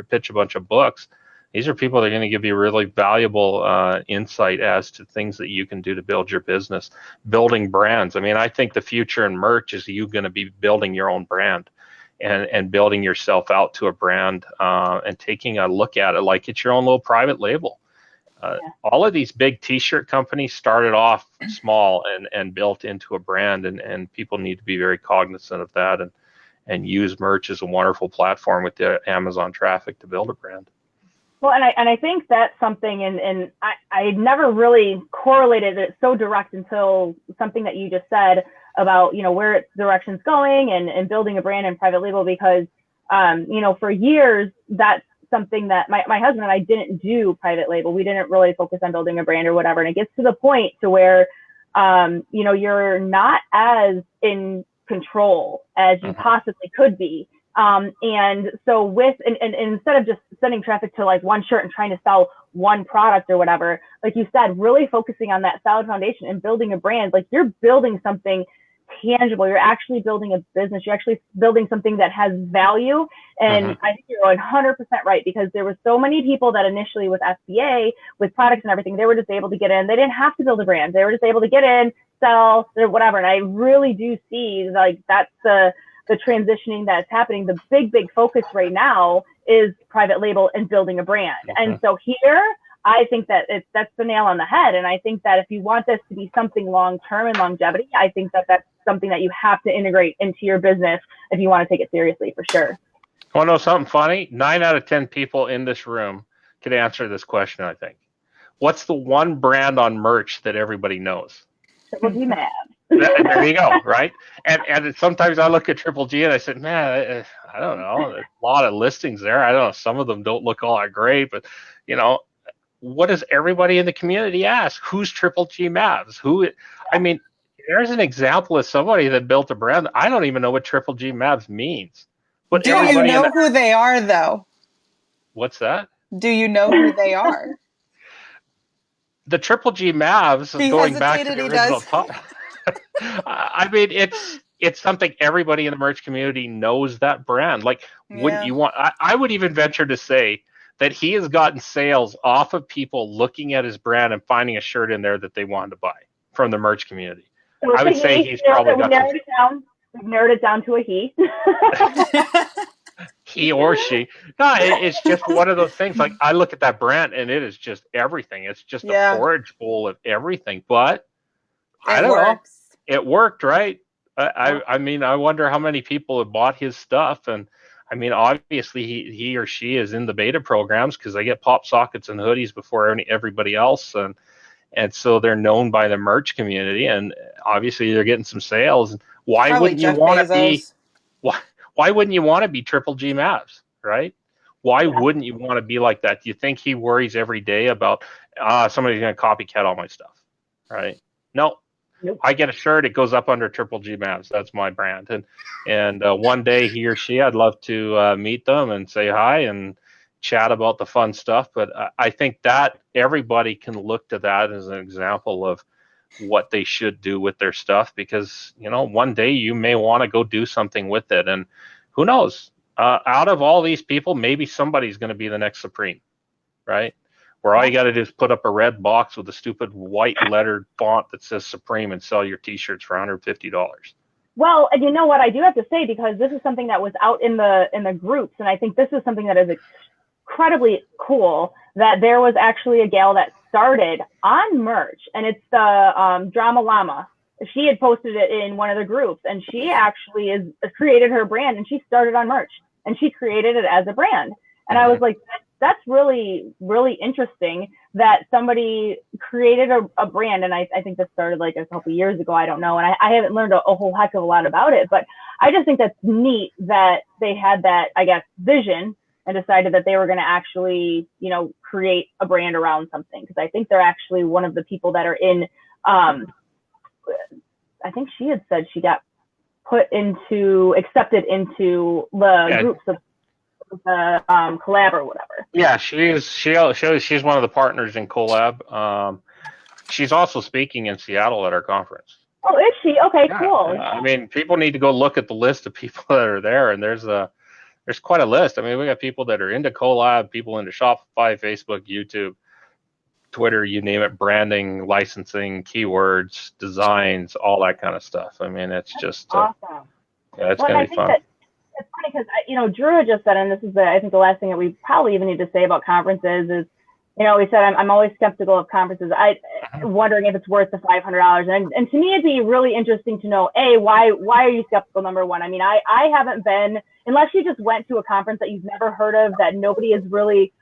pitch a bunch of books. These are people that are going to give you really valuable insight as to things that you can do to build your business, building brands. I mean, I think the future in merch is you going to be building your own brand and building yourself out to a brand and taking a look at it like it's your own little private label. All of these big t-shirt companies started off small and built into a brand, and people need to be very cognizant of that and use merch as a wonderful platform with the Amazon traffic to build a brand.
Well, and I think that's something, and I never really correlated it so direct until something that you just said about, you know, where its direction's going and building a brand and private label, because, you know, for years, that's something that my husband and I didn't do private label. We didn't really focus on building a brand or whatever. And it gets to the point to where, you know, you're not as in control as you possibly could be. And so and instead of just sending traffic to like one shirt and trying to sell one product or whatever, like you said, really focusing on that solid foundation and building a brand, like you're building something tangible. You're actually building a business. You're actually building something that has value. And I think you're 100% right, because there were so many people that initially with FBA, with products and everything, they were just able to get in. They didn't have to build a brand. They were just able to get in, sell, whatever. And I really do see like that's the transitioning that's happening. The big focus right now is private label and building a brand. And so here, I think that that's the nail on the head. And I think that if you want this to be something long-term and longevity, I think that that's something that you have to integrate into your business if you want to take it seriously, for sure.
Want to know something funny? 9 out of 10 people in this room could answer this question, I think. What's the one brand on merch that everybody knows?
Triple G Mavs.
There you go, right? And sometimes I look at Triple G and I said, man, I don't know. There's a lot of listings there. I don't know. Some of them don't look all that great, but, you know, what does everybody in the community ask? Who's Triple G Mavs? Who? I mean, there's an example of somebody that built a brand. I don't even know what Triple G Mavs means. But
do you know who they are, though?
What's that?
Do you know who they are?
The Triple G Mavs, going back to the original talk. I mean, it's something everybody in the merch community knows that brand. Like, wouldn't you want? I would even venture to say that he has gotten sales off of people looking at his brand and finding a shirt in there that they wanted to buy from the merch community. So I would say he's probably got
We've narrowed it down to a he.
He or she. No, it's just one of those things. Like, I look at that brand and it is just everything. It's just a porridge bowl of everything. But I don't know. It worked, right? I mean, I wonder how many people have bought his stuff. And I mean, obviously he or she is in the beta programs because they get pop sockets and hoodies before everybody else. And so they're known by the merch community, and obviously they're getting some sales. Why wouldn't you want to be? Why wouldn't you want to be Triple G Mavs, right? Why wouldn't you want to be like that? Do you think he worries every day about somebody's going to copycat all my stuff, right? No. Nope. I get a shirt, it goes up under Triple G Mavs. That's my brand. And one day he or she, I'd love to meet them and say hi and chat about the fun stuff. But I think that everybody can look to that as an example of what they should do with their stuff, because, you know, one day you may want to go do something with it. And who knows, out of all these people, maybe somebody's going to be the next Supreme, right? Where all you got to do is put up a red box with a stupid white lettered font that says Supreme and sell your t-shirts for $150.
Well, and you know what, I do have to say, because this is something that was out in the groups, and I think this is something that is incredibly cool, that there was actually a gal that started on merch, and it's the Drama Llama. She had posted it in one of the groups, and she actually has created her brand, and she started on merch, and she created it as a brand. And I was like, that's really, really interesting that somebody created a brand. And I think this started like a couple years ago. I don't know. And I haven't learned a whole heck of a lot about it, but I just think that's neat that they had that, I guess, vision and decided that they were going to actually, you know, create a brand around something. Because I think they're actually one of the people that are in, I think she had said she got accepted into the groups of the collab or whatever.
Yeah, she's one of the partners in collab. She's also speaking in Seattle at our conference.
Oh, is she? Okay, cool.
I mean, people need to go look at the list of people that are there, and there's quite a list. I mean, we got people that are into collab, people into Shopify, Facebook, YouTube, Twitter, you name it, branding, licensing, keywords, designs, all that kind of stuff. I mean, it's just
awesome.
Yeah, it's gonna be fun.
It's funny because, you know, Drew had just said, and this is I think the last thing that we probably even need to say about conferences is, you know, he said, I'm always skeptical of conferences. Wondering if it's worth the $500. And to me, it'd be really interesting to know, why are you skeptical, number one? I mean, I haven't been, unless you just went to a conference that you've never heard of, that nobody is really,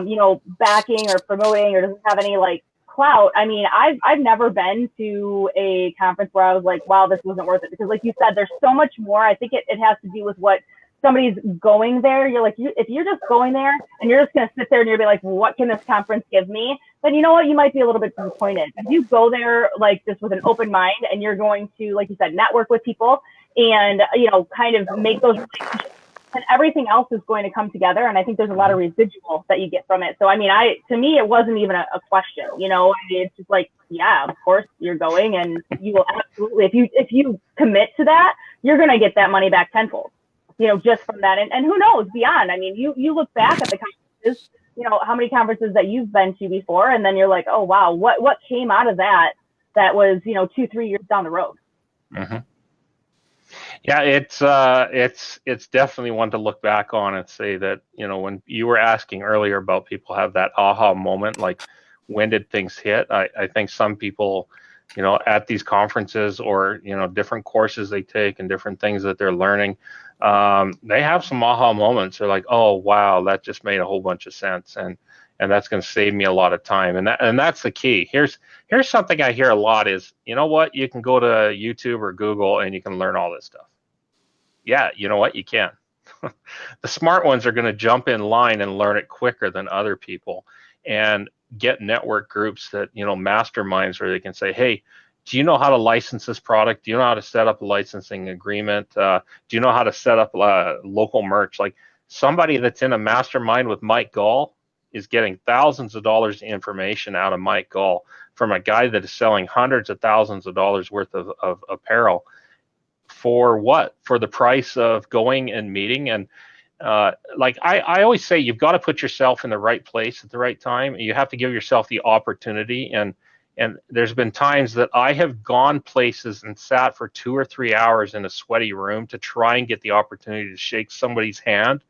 you know, backing or promoting or doesn't have any like clout, I mean, I've never been to a conference where I was like, wow, this wasn't worth it. Because like you said, there's so much more. I think it has to do with what somebody's going there. You're like, if you're just going there and you're just going to sit there and you'll be like, what can this conference give me? Then you know what, you might be a little bit disappointed. If you go there like just with an open mind and you're going to, like you said, network with people and, you know, kind of make those relationships, and everything else is going to come together. And I think there's a lot of residual that you get from it. So, I mean, to me, it wasn't even a question, you know, I mean, it's just like, yeah, of course you're going, and you will absolutely, if you commit to that, you're going to get that money back tenfold, you know, just from that. And who knows beyond, I mean, you look back at the conferences, you know, how many conferences that you've been to before, and then you're like, oh, wow, what came out of that was, you know, 2-3 years down the road.
Mm-hmm. Yeah, it's definitely one to look back on and say that, you know, when you were asking earlier about people have that aha moment, like when did things hit? I think some people, you know, at these conferences or, you know, different courses they take and different things that they're learning, they have some aha moments. They're like, oh, wow, that just made a whole bunch of sense. And that's going to save me a lot of time. And that's the key. Here's something I hear a lot is, you know what, you can go to YouTube or Google and you can learn all this stuff. Yeah, you know what, you can. The smart ones are going to jump in line and learn it quicker than other people and get network groups that, you know, masterminds where they can say, hey, do you know how to license this product? Do you know how to set up a licensing agreement? Do you know how to set up local merch? Like somebody that's in a mastermind with Mike Gall is getting thousands of dollars of information out of Mike Gall from a guy that is selling hundreds of thousands of dollars worth of apparel. For what? For the price of going and meeting. And like I always say, you've got to put yourself in the right place at the right time. You have to give yourself the opportunity. And there's been times that I have gone places and sat for 2 or 3 hours in a sweaty room to try and get the opportunity to shake somebody's hand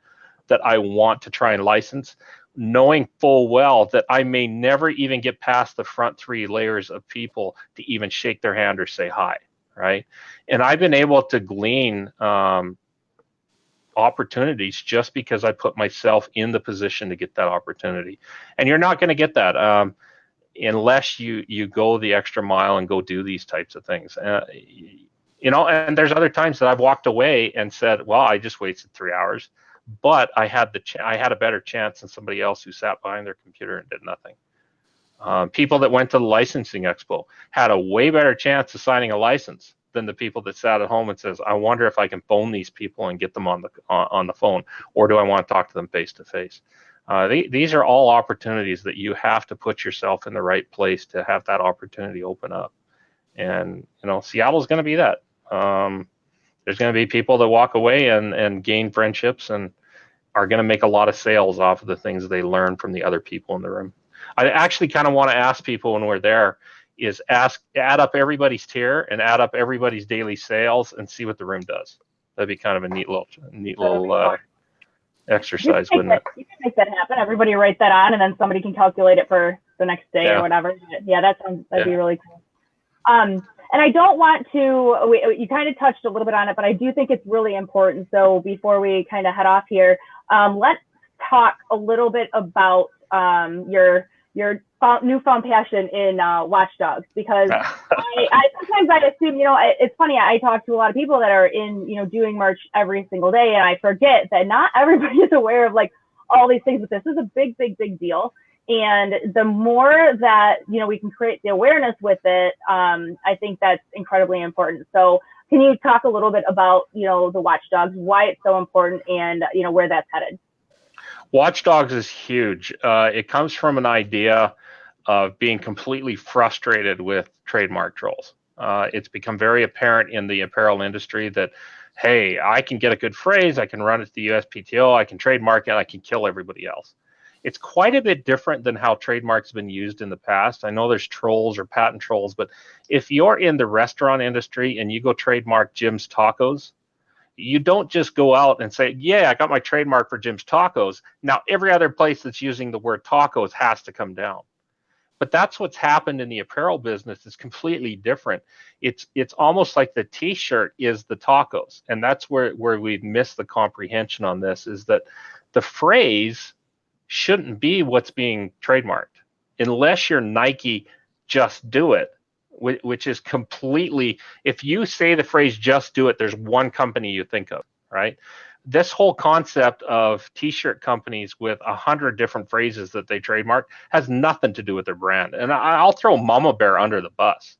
that I want to try and license, knowing full well that I may never even get past the front 3 layers of people to even shake their hand or say hi. Right. And I've been able to glean opportunities just because I put myself in the position to get that opportunity. And you're not going to get that unless you go the extra mile and go do these types of things. You know, and there's other times that I've walked away and said, well, I just wasted 3 hours, but I had a better chance than somebody else who sat behind their computer and did nothing. People that went to the licensing expo had a way better chance of signing a license than the people that sat at home and says, I wonder if I can phone these people and get them on the phone, or do I want to talk to them face to face? These are all opportunities that you have to put yourself in the right place to have that opportunity open up. And, you know, Seattle's going to be that. There's going to be people that walk away and gain friendships and are going to make a lot of sales off of the things they learn from the other people in the room. I actually kind of want to ask people when we're there is add up everybody's tier and add up everybody's daily sales and see what the room does. That'd be kind of a neat little exercise, wouldn't it?
You can make that happen. Everybody write that on, and then somebody can calculate it for the next day or whatever. Yeah, that'd be really cool. And I don't want to, you kind of touched a little bit on it, but I do think it's really important. So before we kind of head off here, let's talk a little bit about your newfound passion in watchdogs, because I sometimes assume, you know, it's funny, I talk to a lot of people that are in, you know, doing merch every single day, and I forget that not everybody is aware of like all these things, but this is a big deal. And the more that, you know, we can create the awareness with it, I think that's incredibly important. So can you talk a little bit about, you know, the watchdogs, why it's so important, and, you know, where that's headed?
Watchdogs is huge. It comes from an idea of being completely frustrated with trademark trolls. It's become very apparent in the apparel industry that, hey, I can get a good phrase, I can run it to the USPTO, I can trademark it, I can kill everybody else. It's quite a bit different than how trademarks have been used in the past. I know there's trolls or patent trolls, but if you're in the restaurant industry and you go trademark Jim's Tacos, you don't just go out and say, yeah, I got my trademark for Jim's Tacos. Now, every other place that's using the word tacos has to come down. But that's what's happened in the apparel business. It's completely different. It's almost like the T-shirt is the tacos. And that's where we've missed the comprehension on this, is that the phrase shouldn't be what's being trademarked. unless you're Nike, just do it, which is completely, if you say the phrase just do it, there's one company you think of, right? This whole concept of t-shirt companies with 100 different phrases that they trademark has nothing to do with their brand. And I'll throw Mama Bear under the bus.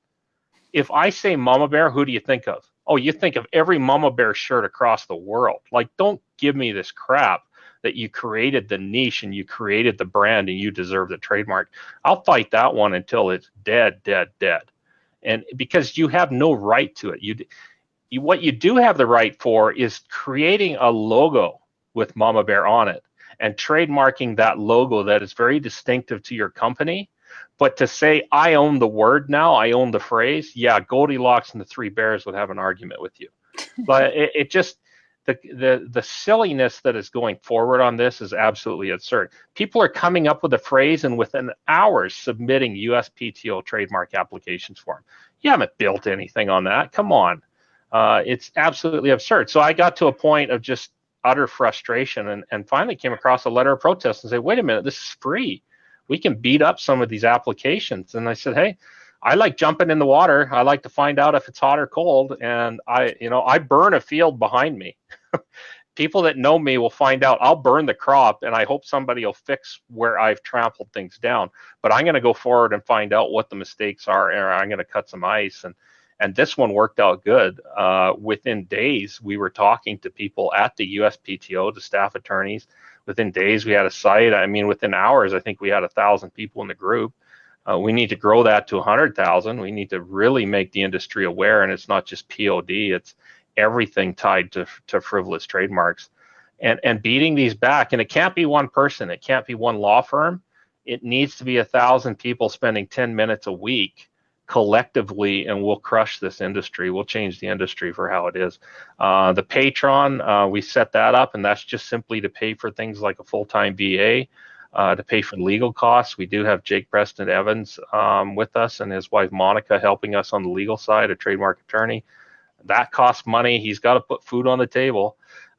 If I say Mama Bear, who do you think of? Oh, you think of every Mama Bear shirt across the world. Like, don't give me this crap that you created the niche and you created the brand and you deserve the trademark. I'll fight that one until it's dead, dead, dead. And because you have no right to it. What you do have the right for is creating a logo with Mama Bear on it and trademarking that logo that is very distinctive to your company. But to say, I own the word now, I own the phrase, yeah, Goldilocks and the Three Bears would have an argument with you. But it just, the silliness that is going forward on this is absolutely absurd. People are coming up with a phrase and within hours submitting USPTO trademark applications for them. You haven't built anything on that. Come on. It's absolutely absurd. So I got to a point of just utter frustration and finally came across a letter of protest and said, wait a minute, this is free. We can beat up some of these applications. And I said, hey, I like jumping in the water. I like to find out if it's hot or cold. And I burn a field behind me. People that know me will find out I'll burn the crop and I hope somebody will fix where I've trampled things down. But I'm going to go forward and find out what the mistakes are, and I'm going to cut some ice. And this one worked out good. Within days, we were talking to people at the USPTO, the staff attorneys. Within days, we had a site. I mean, within hours, I think we had 1,000 people in the group. We need to grow that to 100,000. We need to really make the industry aware, and it's not just POD. It's everything tied to frivolous trademarks. And beating these back, and it can't be one person. It can't be one law firm. It needs to be 1,000 people spending 10 minutes a week collectively, and we'll crush this industry. We'll change the industry for how it is. The Patreon, we set that up, and that's just simply to pay for things like a full-time VA, to pay for legal costs. We do have Jake Preston Evans with us and his wife Monica helping us on the legal side, a trademark attorney. That costs money. He's got to put food on the table.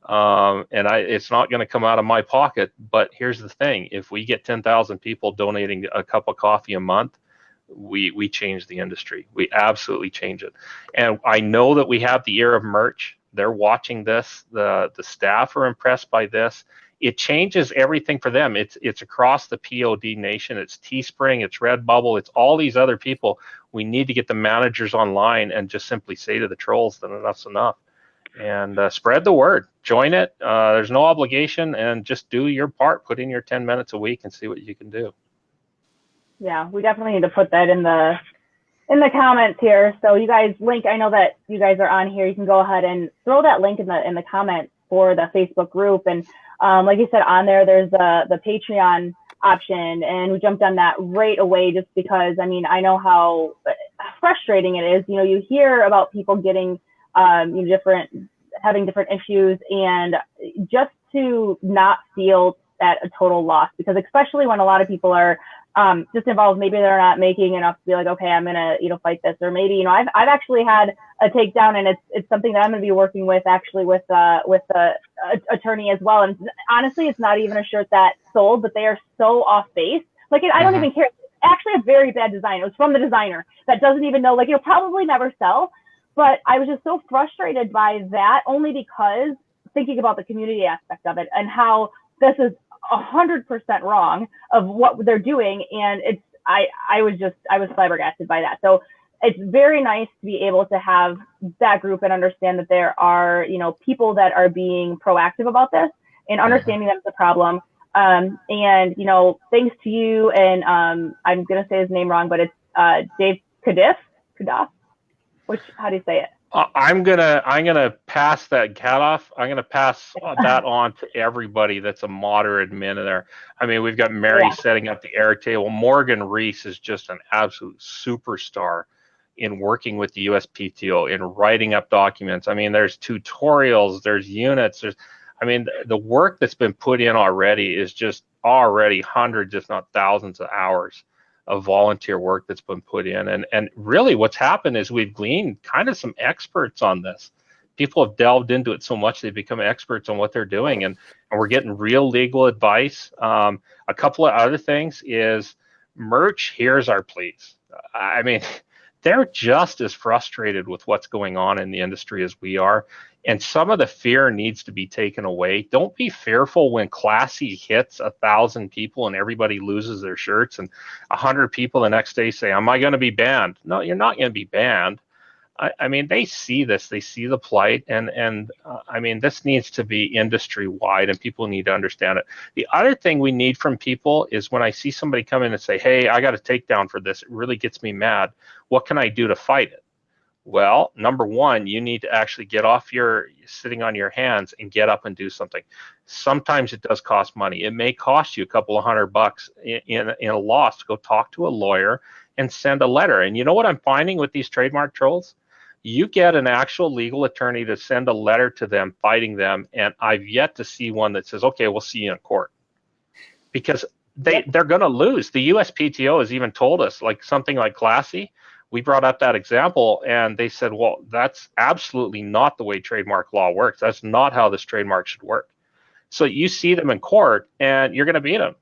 It's not going to come out of my pocket. But here's the thing. If we get 10,000 people donating a cup of coffee a month, we change the industry. We absolutely change it. And I know that we have the ear of merch. They're watching this. The staff are impressed by this. It changes everything for them. It's across the POD nation. It's Teespring, it's Redbubble, it's all these other people. We need to get the managers online and just simply say to the trolls that enough's enough. And spread the word. Join it. There's no obligation, and just do your part. Put in your 10 minutes a week and see what you can do.
Yeah, we definitely need to put that in the comments here. So you guys link, I know that you guys are on here. You can go ahead and throw that link in the comments for the Facebook group. And like you said, on there's the Patreon option, and we jumped on that right away just because, I mean, I know how frustrating it is. You know, you hear about people getting having different issues, and just to not feel at a total loss, because especially when a lot of people are just involved, maybe they're not making enough to be like, okay, I'm gonna fight this, or maybe I've actually had a takedown, and it's something that I'm gonna be working with the attorney as well. And honestly, it's not even a shirt that sold, but they are so off base. Like, I don't even care. It's actually a very bad design. It was from the designer that doesn't even know. Like, it'll probably never sell. But I was just so frustrated by that, only because thinking about the community aspect of it and how this is 100% wrong of what they're doing. And I was flabbergasted by that. So it's very nice to be able to have that group and understand that there are, people that are being proactive about this and understanding that's the problem. And, thanks to you. And I'm going to say his name wrong, but it's Dave Kadif. How do you say it?
I'm gonna pass that cat off. I'm gonna pass that on to everybody that's a moderate admin there. I mean, we've got Mary setting up the Airtable. Morgan Reese is just an absolute superstar in working with the USPTO, in writing up documents. I mean, there's tutorials, there's units, the work that's been put in already is just already hundreds, if not thousands of hours of volunteer work that's been put in. And really what's happened is we've gleaned kind of some experts on this. People have delved into it so much they've become experts on what they're doing, and we're getting real legal advice. A couple of other things is Merch hears our pleas. I mean, they're just as frustrated with what's going on in the industry as we are. And some of the fear needs to be taken away. Don't be fearful when Classy hits 1,000 people and everybody loses their shirts, and 100 people the next day say, am I going to be banned? No, you're not going to be banned. I mean, they see this, they see the plight, and I mean, this needs to be industry wide, and people need to understand it. The other thing we need from people is when I see somebody come in and say, hey, I got a takedown for this, it really gets me mad. What can I do to fight it? Well, number one, you need to actually get off your sitting on your hands and get up and do something. Sometimes it does cost money. It may cost you a couple of $100 in a loss to go talk to a lawyer and send a letter. And you know what I'm finding with these trademark trolls? You get an actual legal attorney to send a letter to them fighting them, and I've yet to see one that says, okay, we'll see you in court. Because they're going to lose. The USPTO has even told us, like something like Classy, we brought up that example, and they said, well, that's absolutely not the way trademark law works. That's not how this trademark should work. So you see them in court, and you're going to beat them.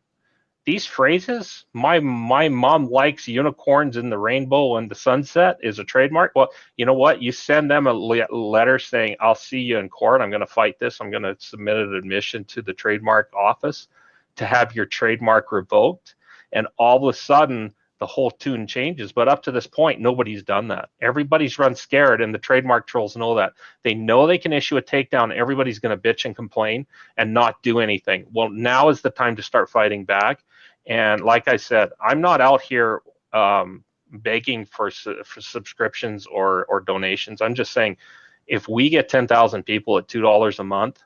These phrases, my mom likes unicorns in the rainbow and the sunset, is a trademark. Well, you know what? You send them a letter saying, I'll see you in court. I'm going to fight this. I'm going to submit an admission to the trademark office to have your trademark revoked. And all of a sudden, the whole tune changes. But up to this point, nobody's done that. Everybody's run scared, and the trademark trolls know that. They know they can issue a takedown. Everybody's going to bitch and complain and not do anything. Well, now is the time to start fighting back. And like I said, I'm not out here begging for subscriptions or donations. I'm just saying, if we get 10,000 people at $2 a month,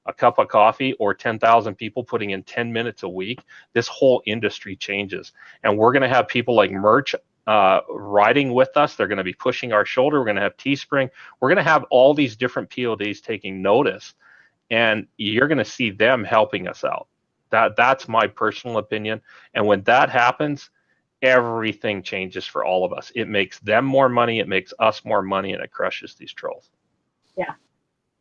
a cup of coffee, or 10,000 people putting in 10 minutes a week, this whole industry changes. And we're going to have people like Merch riding with us. They're going to be pushing our shoulder. We're going to have Teespring. We're going to have all these different PODs taking notice, and you're going to see them helping us out. That's my personal opinion. And when that happens, everything changes for all of us. It makes them more money, it makes us more money, and it crushes these trolls.
Yeah,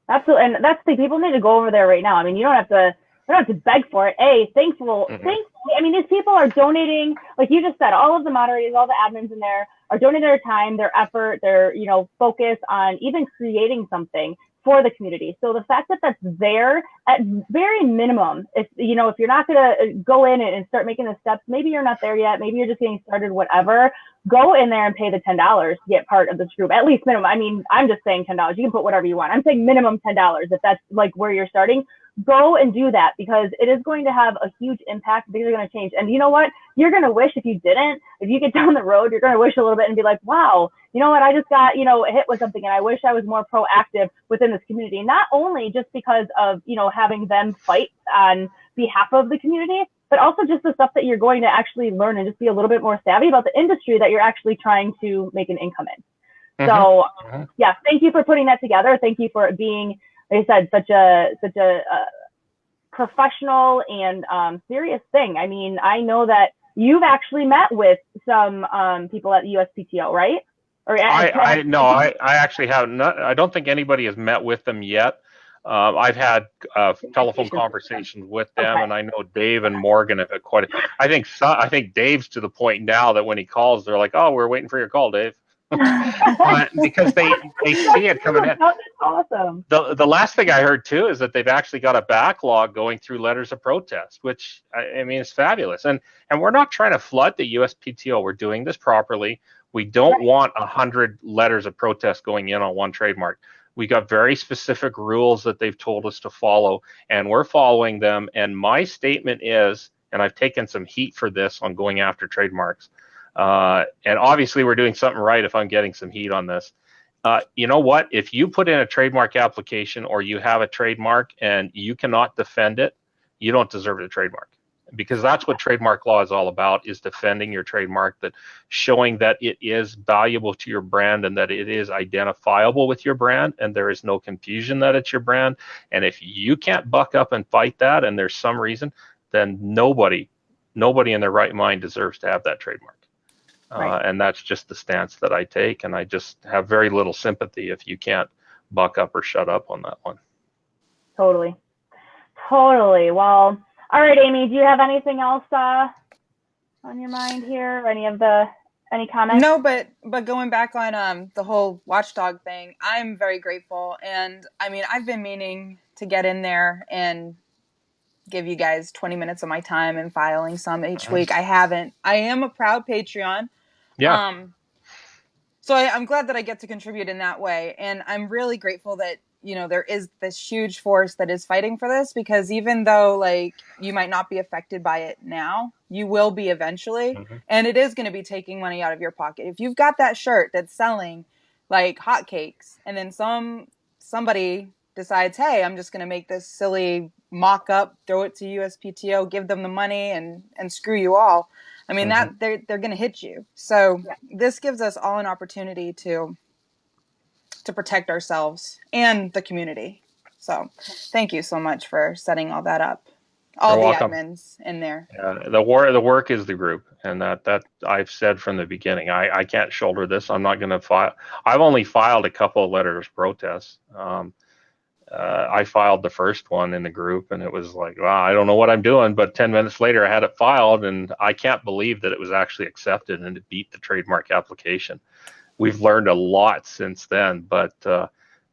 absolutely. And that's the thing. People need to go over there right now. I mean, you don't have to beg for it. Thankfully, I mean, these people are donating, like you just said, all of the moderators, all the admins in there are donating their time, their effort, their, focus on even creating something for the community. So the fact that that's there at very minimum, if you're not going to go in and start making the steps, maybe you're not there yet, maybe you're just getting started, whatever, go in there and pay the $10 to get part of this group, at least minimum. I mean, I'm just saying $10. You can put whatever you want. I'm saying minimum $10 if that's like where you're starting. Go and do that, because it is going to have a huge impact. Things are going to change. And you know what? You're going to wish if you didn't. If you get down the road, you're going to wish a little bit and be like, wow, you know what? I just got, hit with something, and I wish I was more proactive within this community. Not only just because of, having them fight on behalf of the community, but also just the stuff that you're going to actually learn and just be a little bit more savvy about the industry that you're actually trying to make an income in. So yeah, thank you for putting that together. Thank you for it being, like I said, such a professional and serious thing. I mean, I know that you've actually met with some people at the USPTO, right? Or
I actually haven't. I don't think anybody has met with them yet. I've had telephone conversations with them, and I know Dave and Morgan have had quite. I think Dave's to the point now that when he calls, they're like, "Oh, we're waiting for your call, Dave." Because they see it coming in.
That's awesome.
The last thing I heard too is that they've actually got a backlog going through letters of protest, which I mean is fabulous. And we're not trying to flood the USPTO. We're doing this properly. We don't want 100 letters of protest going in on one trademark. We got very specific rules that they've told us to follow, and we're following them. And my statement is, and I've taken some heat for this on going after trademarks. And obviously we're doing something right if I'm getting some heat on this. You know what? If you put in a trademark application or you have a trademark and you cannot defend it, you don't deserve a trademark. Because that's what trademark law is all about, is defending your trademark, that showing that it is valuable to your brand and that it is identifiable with your brand and there is no confusion that it's your brand. And if you can't buck up and fight that, and there's some reason, then nobody in their right mind deserves to have that trademark. And that's just the stance that I take, and I just have very little sympathy if you can't buck up or shut up on that one.
Totally. Well, all right, Amy, do you have anything else on your mind here? Any comments?
No, but going back on the whole watchdog thing, I'm very grateful, and I mean, I've been meaning to get in there and give you guys 20 minutes of my time and filing some each week. I haven't. I am a proud Patreon.
Yeah.
So I'm glad that I get to contribute in that way. And I'm really grateful that, there is this huge force that is fighting for this, because even though like you might not be affected by it now, you will be eventually.
Mm-hmm.
And it is going to be taking money out of your pocket. If you've got that shirt that's selling like hotcakes, and then somebody decides, hey, I'm just going to make this silly mock up, throw it to USPTO, give them the money and screw you all. I mean, that they're going to hit you. So this gives us all an opportunity to protect ourselves and the community. So thank you so much for setting all that up. All
You're
the
welcome.
admins in there.
The work is the group, and that I've said from the beginning. I can't shoulder this. I'm not going to file. I've only filed a couple of letters of protest. I filed the first one in the group, and it was like, wow, I don't know what I'm doing. But 10 minutes later, I had it filed, and I can't believe that it was actually accepted and it beat the trademark application. We've learned a lot since then, but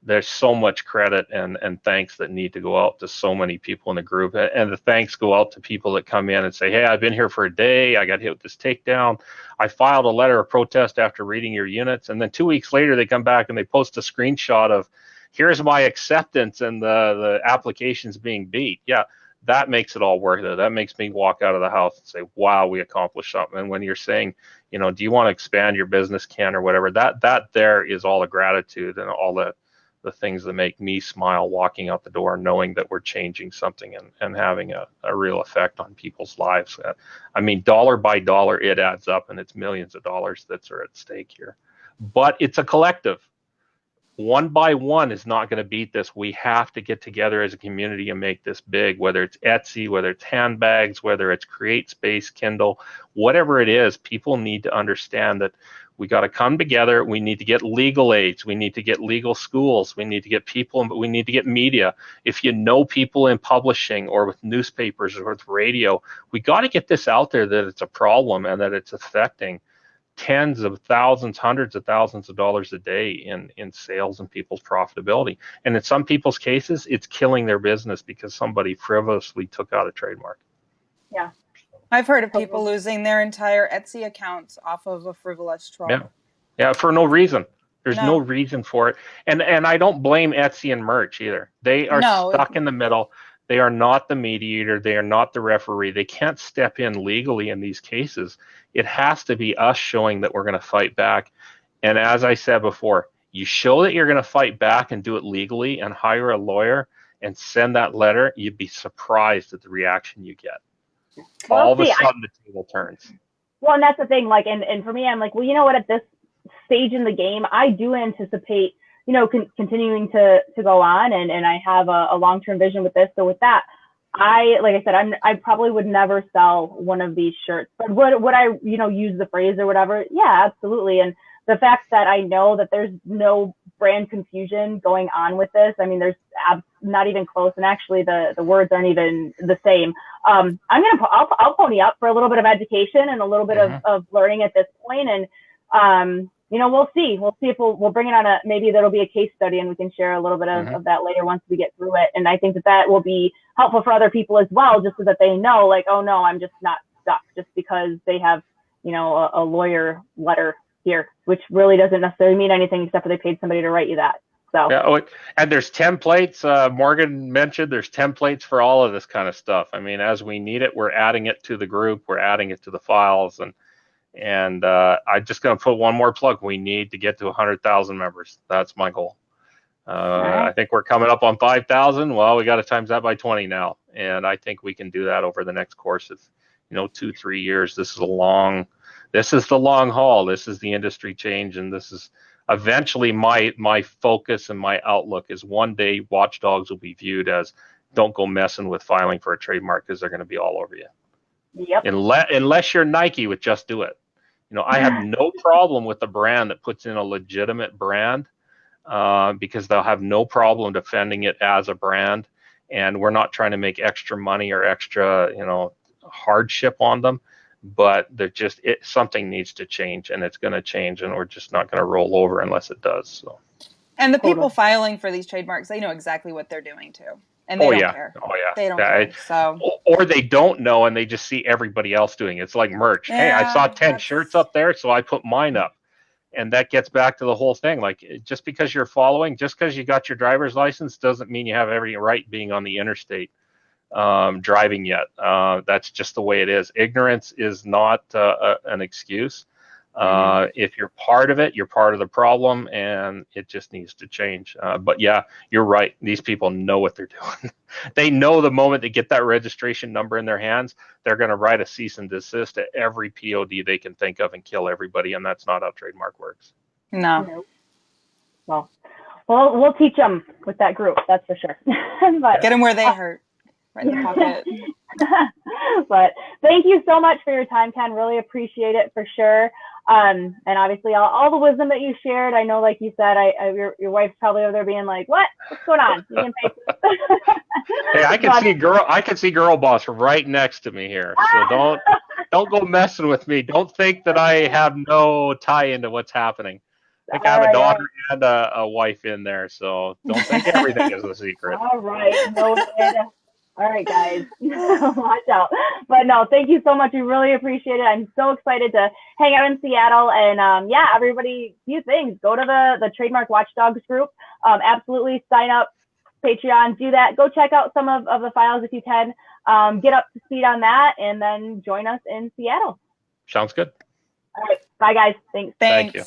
there's so much credit and thanks that need to go out to so many people in the group. And the thanks go out to people that come in and say, hey, I've been here for a day. I got hit with this takedown. I filed a letter of protest after reading your units. And then 2 weeks later, they come back and they post a screenshot of, here's my acceptance, and the application's being beat. Yeah, that makes it all worth it. That makes me walk out of the house and say, wow, we accomplished something. And when you're saying, do you want to expand your business, Ken, or whatever, that there is all the gratitude and all the things that make me smile walking out the door, knowing that we're changing something and having a real effect on people's lives. I mean, dollar by dollar, it adds up, and it's millions of dollars that are at stake here. But it's a collective. One by one is not going to beat this. We have to get together as a community and make this big, whether it's Etsy, whether it's handbags, whether it's Create Space, Kindle, whatever it is. People need to understand that we got to come together. We need to get legal aids. We need to get legal schools. We need to get people, but we need to get media. If you know people in publishing or with newspapers or with radio, we got to get this out there that it's a problem and that it's affecting tens of thousands, hundreds of thousands of dollars a day in sales and people's profitability. And in some people's cases, it's killing their business because somebody frivolously took out a trademark.
Yeah.
I've heard of people losing their entire Etsy accounts off of a frivolous troll.
Yeah, for no reason. There's no reason for it. And I don't blame Etsy and Merch either. They are stuck in the middle. They are not the mediator. They are not the referee. They can't step in legally in these cases. It has to be us showing that we're going to fight back. And as I said before, you show that you're going to fight back and do it legally and hire a lawyer and send that letter, you'd be surprised at the reaction you get. Well, all of a sudden, the table turns.
Well, and that's the thing. Like, and for me, I'm like, well, you know what? At this stage in the game, I do anticipate, continuing to go on, and I have a long-term vision with this. So with that, like I said, I probably would never sell one of these shirts, but would I, use the phrase or whatever? Yeah, absolutely. And the fact that I know that there's no brand confusion going on with this. I mean, there's not even close. And actually the words aren't even the same. I'll pony up for a little bit of education and a little bit of learning at this point. And, we'll see if we'll bring it on maybe there'll be a case study and we can share a little bit of that later once we get through it. And I think that will be helpful for other people as well, just so that they know, like, oh no, I'm just not stuck just because they have, a lawyer letter here, which really doesn't necessarily mean anything except for they paid somebody to write you that. So
yeah, and there's templates. Morgan mentioned there's templates for all of this kind of stuff. I mean, as we need it, we're adding it to the group, we're adding it to the files, and I'm just going to put one more plug. We need to get to 100,000 members. That's my goal. I think we're coming up on 5,000. Well, we got to times that by 20 now, and I think we can do that over the next course of 2-3 years. This is the long haul. This is the industry change, and this is eventually my focus and my outlook is one day watchdogs will be viewed as don't go messing with filing for a trademark because they're going to be all over you.
Yep.
Unless you're Nike with Just Do It. I have no problem with a brand that puts in a legitimate brand because they'll have no problem defending it as a brand, and we're not trying to make extra money or extra hardship on them. but something needs to change, and it's going to change, and we're just not going to roll over unless it does. So.
And the people filing for these trademarks, they know exactly what they're doing too. And they don't care.
Oh yeah.
They don't care. So,
or they don't know, and they just see everybody else doing it. It's like merch.
Yeah,
hey, I saw 10 shirts up there, so I put mine up. And that gets back to the whole thing. Like, just because you're following, just because you got your driver's license doesn't mean you have every right being on the interstate driving yet. That's just the way it is. Ignorance is not an excuse. If you're part of it, you're part of the problem, and it just needs to change. But yeah, you're right. These people know what they're doing. They know the moment they get that registration number in their hands, they're going to write a cease and desist to every POD they can think of and kill everybody. And that's not how trademark works.
No.
Well, we'll teach them with that group. That's for sure. But,
get them where they hurt. Right in the pocket.
But thank you so much for your time, Ken. Really appreciate it for sure. And obviously all the wisdom that you shared. I know, like you said, your wife's probably over there being like, "What's going on?" You can pay
Hey, I can see girl boss right next to me here. So don't go messing with me. Don't think that I have no tie into what's happening. I think I have a daughter and a wife in there, so don't think everything is a secret.
All right, noted. All right, guys, watch out. But no, thank you so much. We really appreciate it. I'm so excited to hang out in Seattle. And yeah, everybody, few things. Go to the Trademark Watchdogs group. Absolutely sign up, Patreon, do that. Go check out some of the files if you can. Get up to speed on that, and then join us in Seattle.
Sounds good.
All right, bye, guys. Thanks.
Thank you.